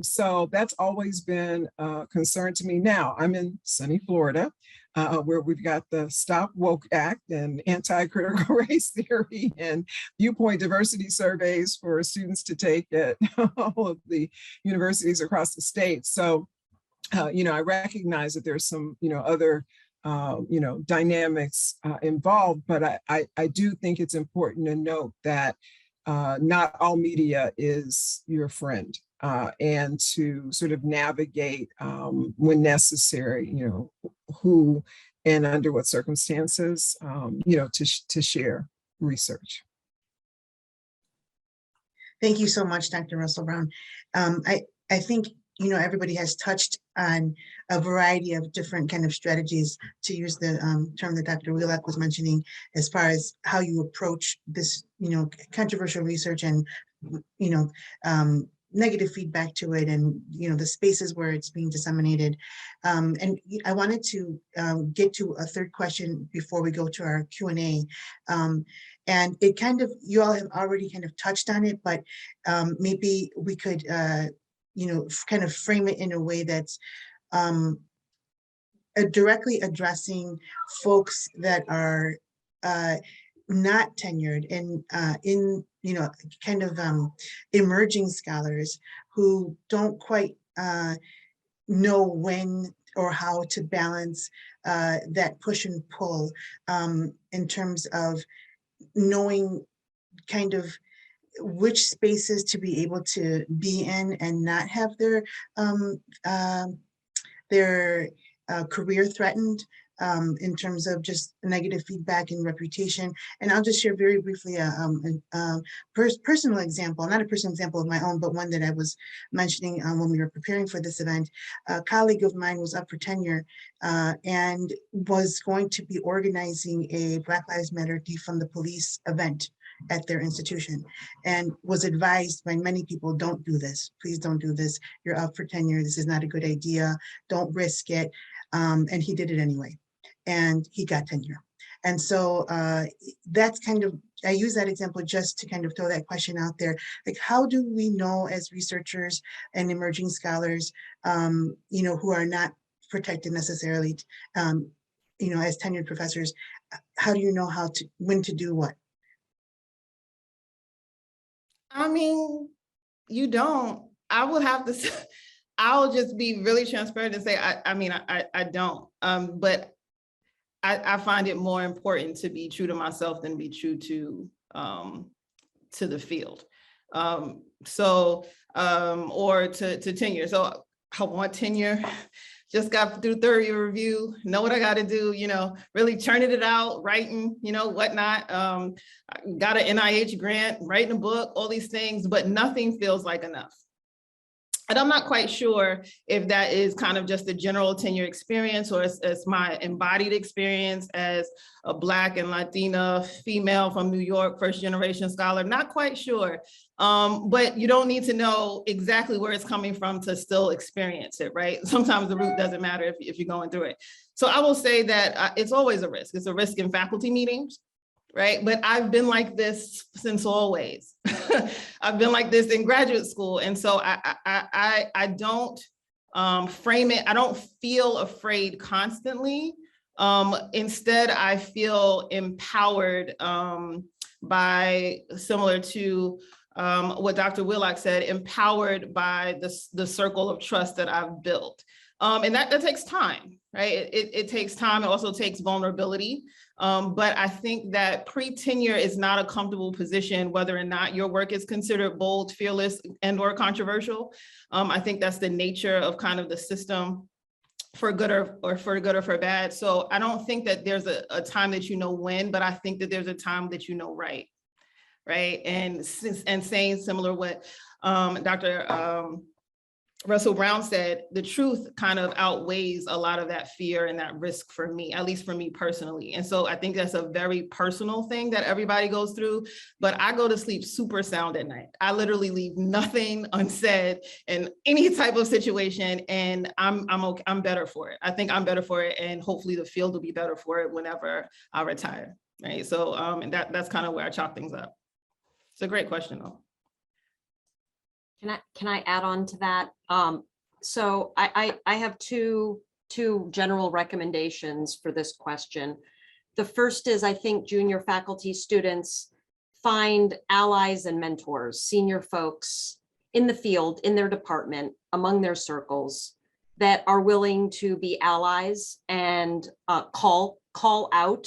So that's always been a concern to me. Now, I'm in sunny Florida, where we've got the Stop Woke Act and anti-critical race theory and viewpoint diversity surveys for students to take at all of the universities across the state. So, I recognize that there's some, other dynamics involved, but I do think it's important to note that not all media is your friend, and to sort of navigate when necessary, who and under what circumstances, to share research. Thank you so much, Dr. Russell Brown. I think everybody has touched on a variety of different kind of strategies, to use the term that Dr. Wheelock was mentioning, as far as how you approach this, controversial research and, negative feedback to it, and, the spaces where it's being disseminated. And I wanted to get to a third question before we go to our Q&A. And it kind of, you all have already kind of touched on it, but maybe we could, kind of frame it in a way that's directly addressing folks that are not tenured and kind of emerging scholars who don't quite know when or how to balance that push and pull in terms of knowing kind of which spaces to be able to be in and not have their career threatened in terms of just negative feedback and reputation. And I'll just share very briefly a personal example, not a personal example of my own, but one that I was mentioning when we were preparing for this event. A colleague of mine was up for tenure and was going to be organizing a Black Lives Matter Defund the Police event at their institution, and was advised by many people, don't do this, please don't do this, you're up for tenure, this is not a good idea, don't risk it. And he did it anyway, and he got tenure. And so that's kind of, I use that example just to kind of throw that question out there. Like, how do we know as researchers and emerging scholars, you know, who are not protected necessarily, you know, as tenured professors, how do you know when to do what? I mean, you don't. I would have to say, I'll just be really transparent and say, I don't. But I find it more important to be true to myself than be true to the field. Or to tenure. So I want tenure. Just got through third year review, know what I got to do, you know, really churning it out, writing, you know, whatnot. Got an NIH grant, writing a book, all these things, but nothing feels like enough. And I'm not quite sure if that is kind of just the general tenure experience or it's my embodied experience as a Black and Latina female from New York, first generation scholar, not quite sure. But you don't need to know exactly where it's coming from to still experience it, right? Sometimes the root doesn't matter if you're going through it. So I will say that it's always a risk. It's a risk in faculty meetings, right? But I've been like this since always. I've been like this in graduate school. And so I don't frame it, I don't feel afraid constantly. Instead, I feel empowered by, similar to what Dr. Willock said, empowered by the circle of trust that I've built. And that takes time, right? It takes time. It also takes vulnerability. But I think that pre-tenure is not a comfortable position, whether or not your work is considered bold, fearless, and or controversial. I think that's the nature of kind of the system, for good or for bad. So I don't think that there's a time that you know when, but I think that there's a time that you know right? And saying similar what Dr. Russell Brown said, the truth kind of outweighs a lot of that fear and that risk for me, at least for me personally. And so I think that's a very personal thing that everybody goes through, but I go to sleep super sound at night. I literally leave nothing unsaid in any type of situation, and I'm okay. I'm better for it. I think I'm better for it, and hopefully the field will be better for it whenever I retire, right? So and that's kind of where I chalk things up. It's a great question though. Can I add on to that? So I have two general recommendations for this question. The first is, I think junior faculty students find allies and mentors, senior folks in the field, in their department, among their circles, that are willing to be allies and call out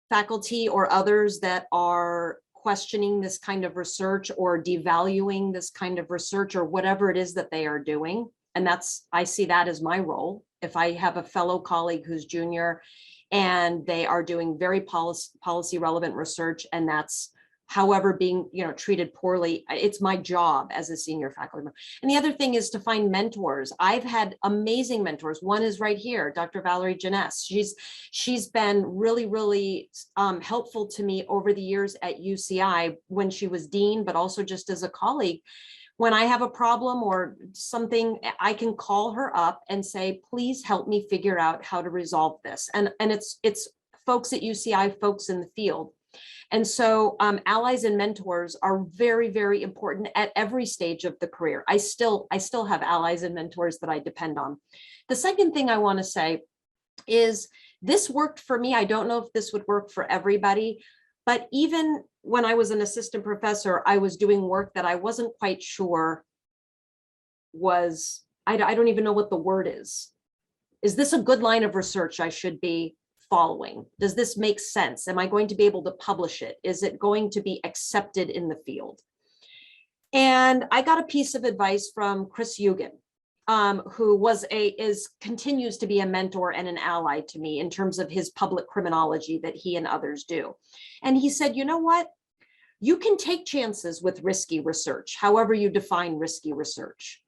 faculty or others that are questioning this kind of research or devaluing this kind of research or whatever it is that they are doing. And I see that as my role. If I have a fellow colleague who's junior and they are doing very policy relevant research, and that's however being treated poorly, it's my job as a senior faculty member. And the other thing is to find mentors. I've had amazing mentors. One is right here, Dr. Valerie Jeunesse. She's been really helpful to me over the years at UCI when she was dean, but also just as a colleague. When I have a problem or something, I can call her up and say, please help me figure out how to resolve this. And it's folks at UCI, folks in the field. And so allies and mentors are very important at every stage of the career. I still have allies and mentors that I depend on. The second thing I want to say is this worked for me. I don't know if this would work for everybody, but even when I was an assistant professor, I was doing work that I wasn't quite sure was, I don't even know what the word is. Is this a good line of research I should be following? Does this make sense? Am I going to be able to publish it? Is it going to be accepted in the field? And I got a piece of advice from Chris Eugen, who continues to be a mentor and an ally to me in terms of his public criminology that he and others do. And he said, you know what? You can take chances with risky research, however you define risky research.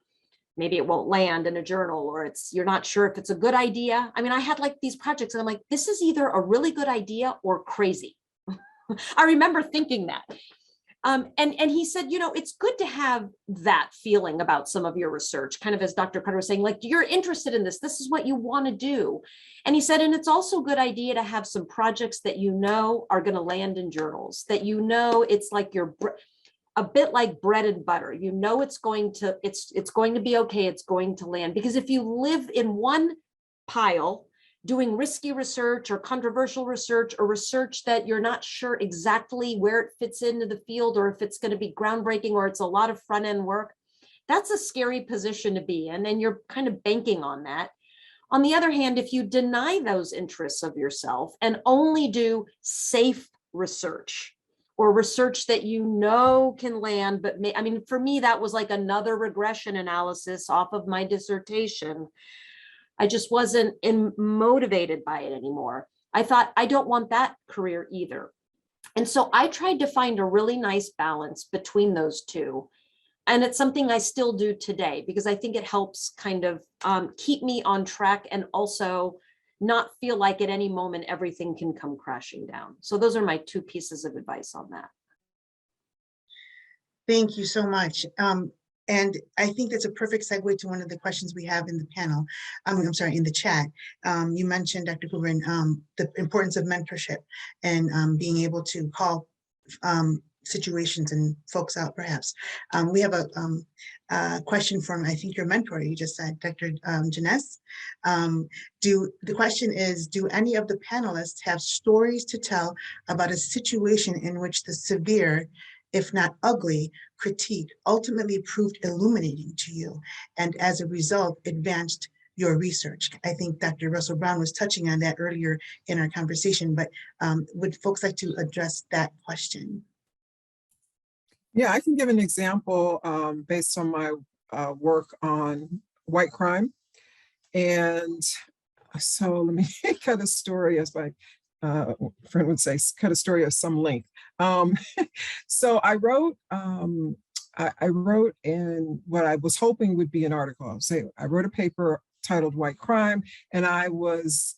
Maybe it won't land in a journal, or you're not sure if it's a good idea. I mean, I had like these projects and I'm like, this is either a really good idea or crazy. I remember thinking that. And he said, it's good to have that feeling about some of your research, kind of as Dr. Crotter was saying, like, you're interested in this. This is what you want to do. And he said, and it's also a good idea to have some projects that are going to land in journals, that it's like a bit like bread and butter. It's going to be okay. It's going to land. Because if you live in one pile doing risky research or controversial research or research that you're not sure exactly where it fits into the field, or if it's going to be groundbreaking, or it's a lot of front end work, that's a scary position to be in. And you're kind of banking on that. On the other hand, if you deny those interests of yourself and only do safe research or research that can land, but for me, that was like another regression analysis off of my dissertation. I just wasn't motivated by it anymore. I thought, I don't want that career either. And so I tried to find a really nice balance between those two. And it's something I still do today, because I think it helps kind of keep me on track and also not feel like at any moment everything can come crashing down. So those are my two pieces of advice on that. Thank you so much. And I think that's a perfect segue to one of the questions we have in the panel. I'm sorry, in the chat. You mentioned, Dr. Goodman, the importance of mentorship and being able to call situations and folks out, perhaps. We have a question from, I think, your mentor, you just said, Dr. Janess. The question is, do any of the panelists have stories to tell about a situation in which the severe, if not ugly, critique ultimately proved illuminating to you, and as a result, advanced your research? I think Dr. Russell Brown was touching on that earlier in our conversation, but would folks like to address that question? Yeah, I can give an example based on my work on white crime. And so let me cut a story, as my friend would say, cut a story of some length. So I wrote in what I was hoping would be an article. I wrote a paper titled White Crime, and I was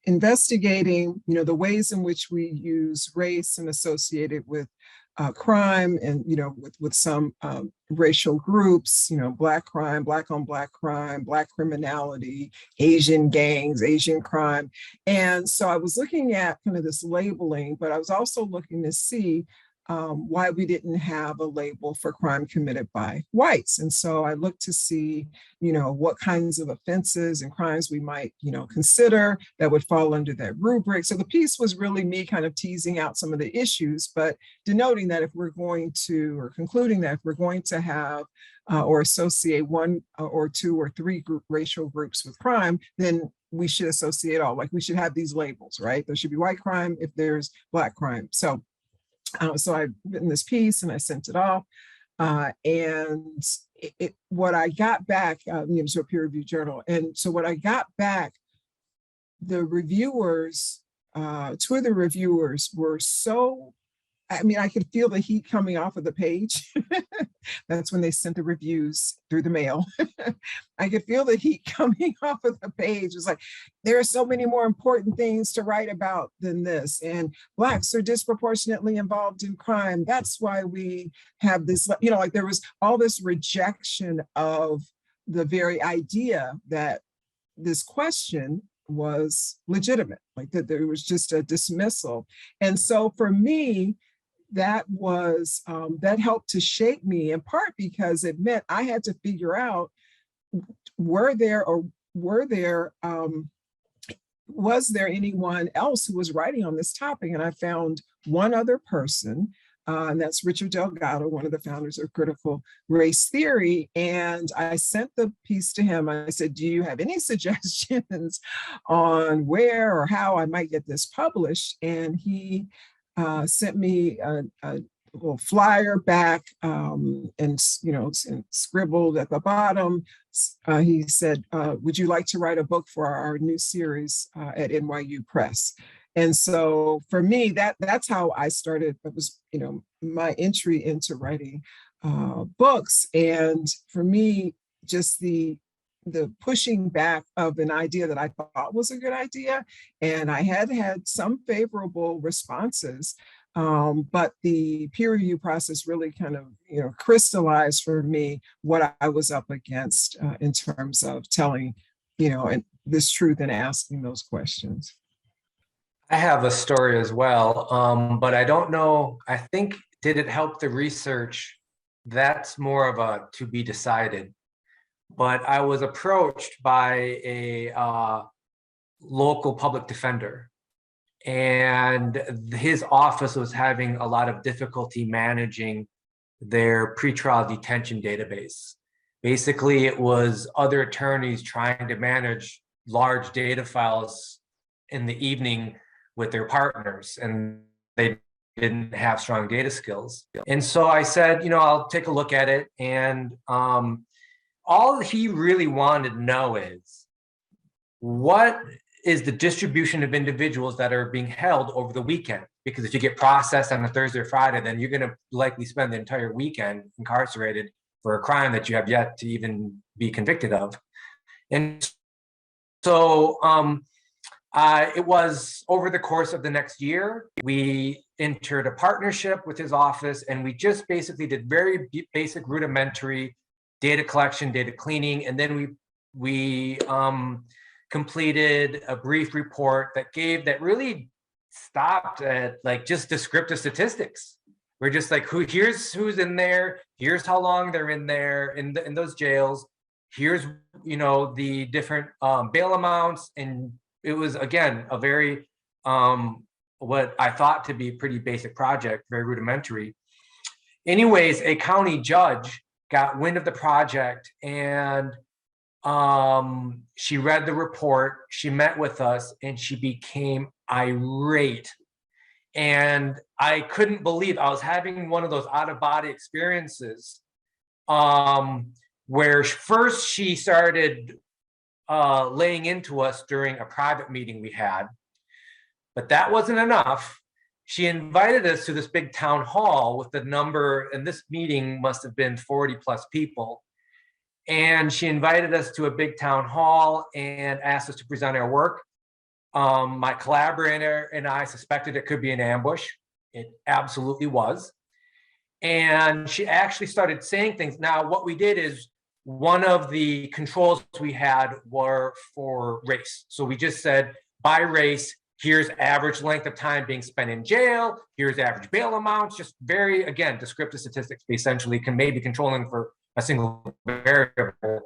investigating, the ways in which we use race and associate it with crime, and with some racial groups, Black crime, Black on Black crime, Black criminality, Asian gangs, Asian crime. And so I was looking at kind of this labeling, but I was also looking to see why we didn't have a label for crime committed by whites. And so I looked to see, what kinds of offenses and crimes we might, consider that would fall under that rubric. So the piece was really me kind of teasing out some of the issues, but denoting that if we're going to, or concluding that if we're going to have or associate one or two or three racial groups with crime, then we should associate all. Like, we should have these labels, right? There should be white crime if there's Black crime. So I've written this piece and I sent it off, and what I got back, to a peer reviewed journal. And so what I got back, the reviewers, two of the reviewers were so, I could feel the heat coming off of the page. That's when they sent the reviews through the mail. I could feel the heat coming off of the page. It was like, there are so many more important things to write about than this. And Blacks are disproportionately involved in crime. That's why we have this, like there was all this rejection of the very idea that this question was legitimate, like that there was just a dismissal. And so for me, that was, that helped to shape me, in part because it meant I had to figure out, was there anyone else who was writing on this topic? And I found one other person, and that's Richard Delgado, one of the founders of critical race theory. And I sent the piece to him. I said, do you have any suggestions on where or how I might get this published? And he sent me a little flyer back, and scribbled at the bottom. He said, "Would you like to write a book for our new series at NYU Press?" And so for me, that's how I started. It was my entry into writing books, and for me, just the pushing back of an idea that I thought was a good idea. And I had some favorable responses, But the peer review process really kind of, crystallized for me what I was up against in terms of telling, and this truth and asking those questions. I have a story as well, but I don't know. I think, did it help the research? That's more of a to be decided. But I was approached by a local public defender, and his office was having a lot of difficulty managing their pretrial detention database. Basically, it was other attorneys trying to manage large data files in the evening with their partners, and they didn't have strong data skills. And so I said, I'll take a look at it. And all he really wanted to know is, what is the distribution of individuals that are being held over the weekend? Because if you get processed on a Thursday or Friday, then you're going to likely spend the entire weekend incarcerated for a crime that you have yet to even be convicted of. And so it was over the course of the next year, we entered a partnership with his office, and we just basically did very basic rudimentary data collection, data cleaning, and then we completed a brief report that really stopped at like just descriptive statistics. We're just like, here's who's in there, here's how long they're in there in those jails, here's the different bail amounts. And it was, again, a very what I thought to be a pretty basic project, very rudimentary. Anyways, a county judge got wind of the project, and she read the report, she met with us, and she became irate. And I couldn't believe I was having one of those out-of-body experiences where first she started laying into us during a private meeting we had, but that wasn't enough. She invited us to this big town hall with the number, and this meeting must have been 40 plus people. And she invited us to a big town hall and asked us to present our work. My collaborator and I suspected it could be an ambush. It absolutely was. And she actually started saying things. Now, what we did is, one of the controls we had were for race. So we just said, by race, here's average length of time being spent in jail, here's average bail amounts, just very, again, descriptive statistics. We essentially can maybe controlling for a single variable.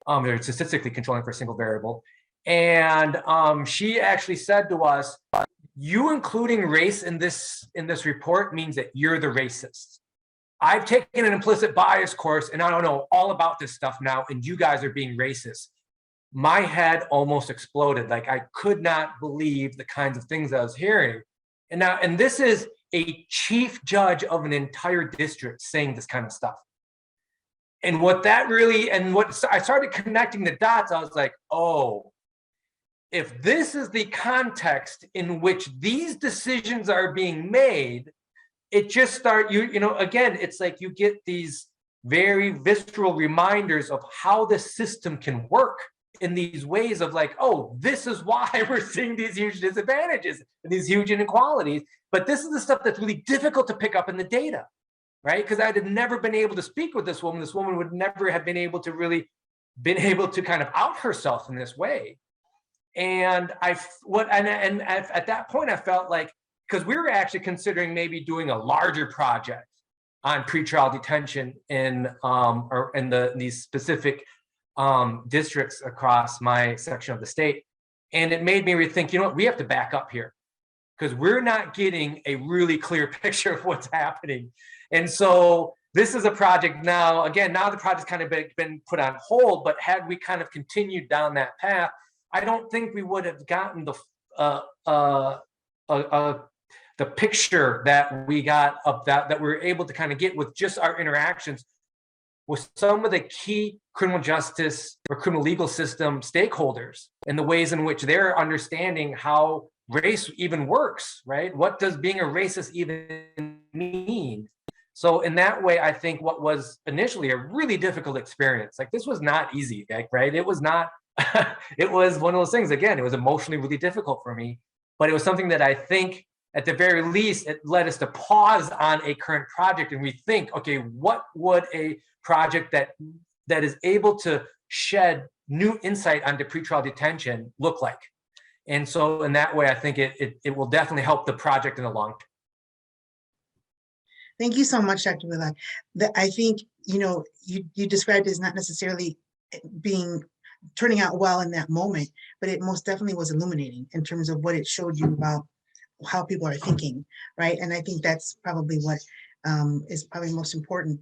They're statistically controlling for a single variable. And she actually said to us, you including race in this report means that you're the racist. I've taken an implicit bias course and I don't know all about this stuff now, and you guys are being racist. My head almost exploded. Like, I could not believe the kinds of things I was hearing. And this is a chief judge of an entire district saying this kind of stuff. And what I started connecting the dots, I was like, oh, if this is the context in which these decisions are being made, it just again, it's like you get these very visceral reminders of how the system can work in these ways of like, oh, this is why we're seeing these huge disadvantages and these huge inequalities. But this is the stuff that's really difficult to pick up in the data, right? Because I'd have never been able to speak with this woman. This woman would never have been able to kind of out herself in this way. And at that point, I felt like, because we were actually considering maybe doing a larger project on pretrial detention in these specific districts across my section of the state. And it made me rethink, we have to back up here, because we're not getting a really clear picture of what's happening. And so this is a project now the project's kind of been put on hold, but had we kind of continued down that path, I don't think we would have gotten the picture that we got of that we were able to kind of get with just our interactions with some of the key criminal justice or criminal legal system stakeholders, and the ways in which they're understanding how race even works, right? What does being a racist even mean? So in that way, I think what was initially a really difficult experience, like this was not easy, right? It was not, it was one of those things, again, it was emotionally really difficult for me, but it was something that I think at the very least, it led us to pause on a current project and we think, okay, what would a project that is able to shed new insight onto pretrial detention look like? And so in that way, I think it will definitely help the project in the long term. Thank you so much, Dr. Willard. I think, you described it as not necessarily turning out well in that moment, but it most definitely was illuminating in terms of what it showed you about how people are thinking, right? And I think that's probably what is probably most important.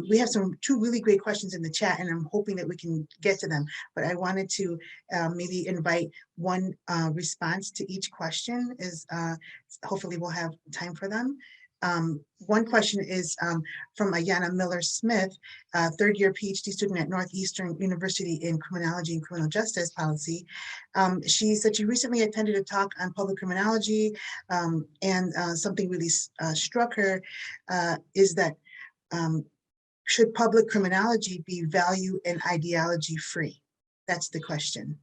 We have two really great questions in the chat, and I'm hoping that we can get to them, but I wanted to maybe invite one response to each question, hopefully we'll have time for them. One question is from Ayanna Miller-Smith, third-year PhD student at Northeastern University in Criminology and Criminal Justice Policy. She said she recently attended a talk on public criminology, and something really struck her is that should public criminology be value and ideology free? That's the question.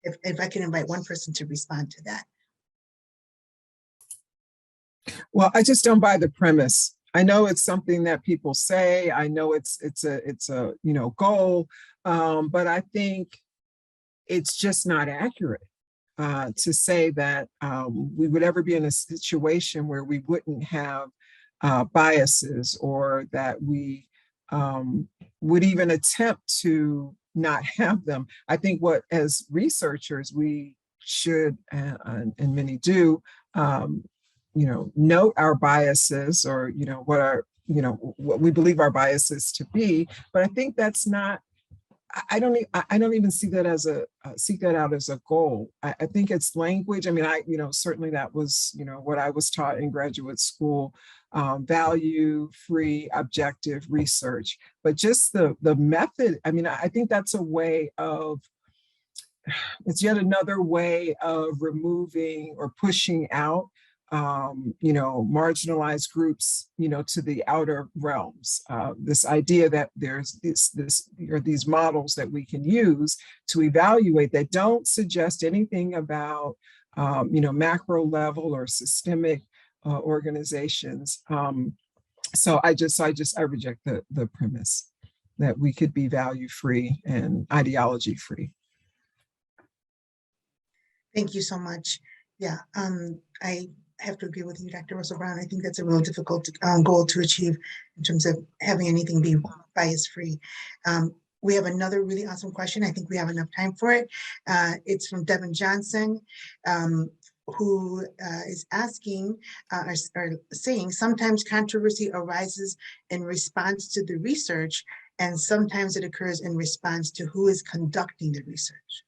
If I can invite one person to respond to that. Well, I just don't buy the premise. I know it's something that people say. I know it's a goal, but I think it's just not accurate to say that we would ever be in a situation where we wouldn't have biases, or that we would even attempt to not have them. I think what, as researchers, we should, and many do, note our biases, or what we believe our biases to be. But I think that's not. I don't even see that as seek that out as a goal. I think it's language. I mean, certainly that was what I was taught in graduate school. Value, free, objective research, but just the method. I mean, I think that's a way of. It's yet another way of removing or pushing out marginalized groups, to the outer realms. This idea that there's these models that we can use to evaluate that don't suggest anything about, macro level or systemic organizations. So I reject the premise that we could be value free and ideology free. Thank you so much. Yeah, I have to agree with you, Dr. Russell Brown. I think that's a real difficult goal to achieve in terms of having anything be bias-free. We have another really awesome question. I think we have enough time for it. It's from Devin Johnson, who is asking or saying, sometimes controversy arises in response to the research, and sometimes it occurs in response to who is conducting the research.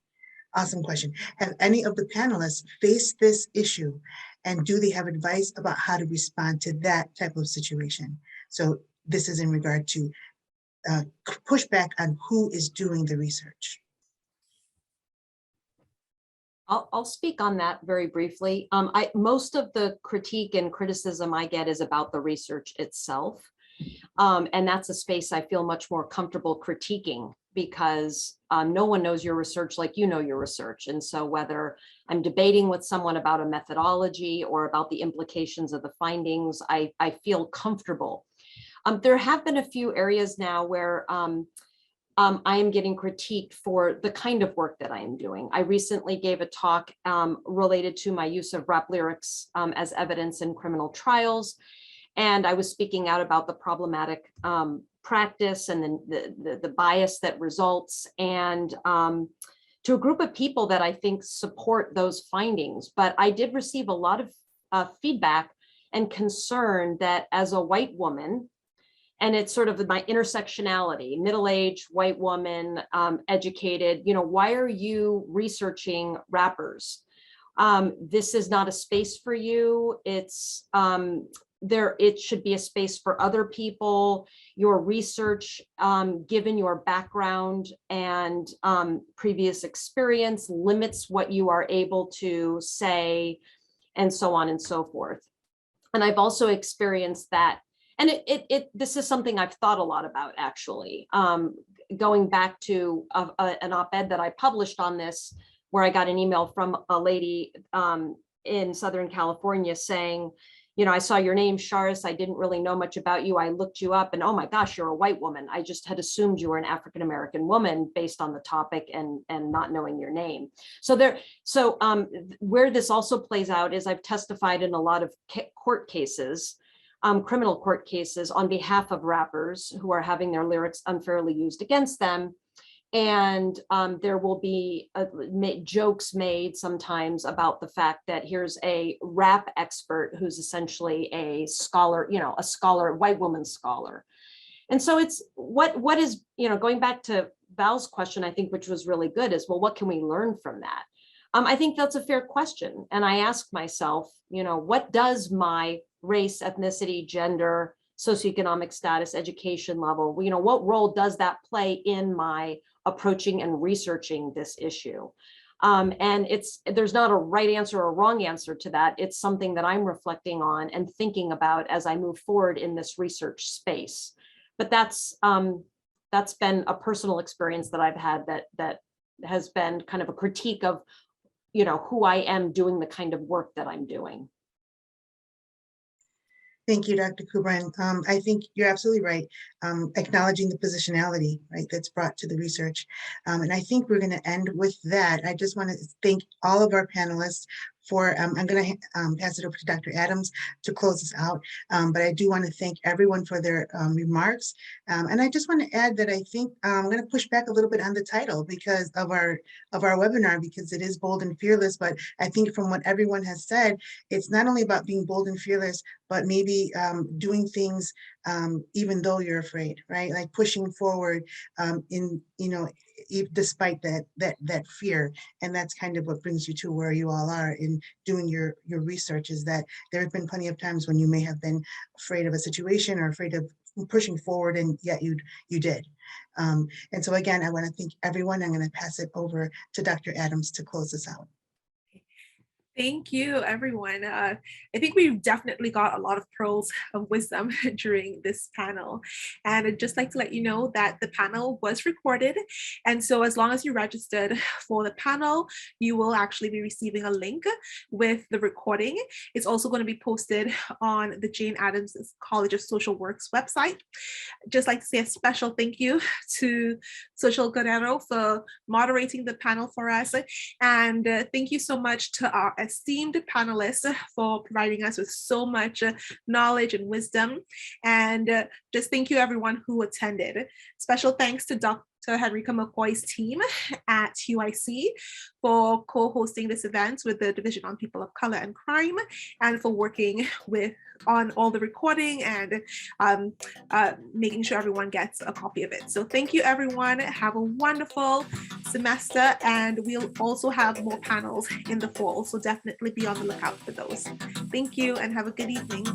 Awesome question. Have any of the panelists faced this issue, and do they have advice about how to respond to that type of situation? So this is in regard to pushback on who is doing the research. I'll speak on that very briefly. Most of the critique and criticism I get is about the research itself. And that's a space I feel much more comfortable critiquing, because no one knows your research like you know your research. And so whether I'm debating with someone about a methodology or about the implications of the findings, I feel comfortable. There have been a few areas now where I am getting critiqued for the kind of work that I am doing. I recently gave a talk related to my use of rap lyrics as evidence in criminal trials. And I was speaking out about the problematic practice and the bias that results, and to a group of people that I think support those findings. But I did receive a lot of feedback and concern that as a white woman, and it's sort of my intersectionality, middle-aged, white woman, educated, why are you researching rappers? This is not a space for you. It's it should be a space for other people. Your research, given your background and previous experience, limits what you are able to say, and so on and so forth. And I've also experienced that. And this is something I've thought a lot about, actually. Going back to an op-ed that I published on this, where I got an email from a lady in Southern California saying, you know, I saw your name, Charis. I didn't really know much about you. I looked you up and oh my gosh, you're a white woman. I just had assumed you were an African-American woman based on the topic and not knowing your name. So where this also plays out is I've testified in a lot of court cases, criminal court cases on behalf of rappers who are having their lyrics unfairly used against them. And there will be jokes made sometimes about the fact that here's a rap expert who's essentially a scholar, you know, a scholar, white woman scholar. And so it's what is, you know, going back to Val's question, I think, which was really good, is, well, what can we learn from that? I think that's a fair question. And I ask myself, you know, what does my race, ethnicity, gender, socioeconomic status, education level, you know, what role does that play in my approaching and researching this issue? And there's not a right answer or a wrong answer to that. It's something that I'm reflecting on and thinking about as I move forward in this research space. But that's been a personal experience that I've had that has been kind of a critique of, you know, who I am doing the kind of work that I'm doing. Thank you, Dr. Kubrin. I think you're absolutely right. Acknowledging the positionality, right, that's brought to the research. And I think we're going to end with that. I just want to thank all of our panelists for, I'm going to pass it over to Dr. Addams to close us out. But I do want to thank everyone for their remarks. And I just want to add that I think I'm going to push back a little bit on the title because of our webinar, because it is bold and fearless. But I think from what everyone has said, it's not only about being bold and fearless, but maybe doing things even though you're afraid, right? Like pushing forward in, you know, despite that fear. And that's kind of what brings you to where you all are in doing your research, is that there have been plenty of times when you may have been afraid of a situation or afraid of pushing forward, and yet you did. And so again, I want to thank everyone. I'm going to pass it over to Dr. Addams to close us out. Thank you, everyone. I think we've definitely got a lot of pearls of wisdom during this panel. And I'd just like to let you know that the panel was recorded. And so as long as you registered for the panel, you will actually be receiving a link with the recording. It's also going to be posted on the Jane Addams College of Social Work's website. Just like to say a special thank you to Social Guerrero for moderating the panel for us. And thank you so much to our esteemed panelists for providing us with so much knowledge and wisdom. And just thank you everyone who attended. Special thanks to Dr. Henrika McCoy's team at UIC for co-hosting this event with the Division on People of Color and Crime, and for working on all the recording and making sure everyone gets a copy of it. So thank you everyone. Have a wonderful semester, and we'll also have more panels in the fall. So definitely be on the lookout for those. Thank you and have a good evening.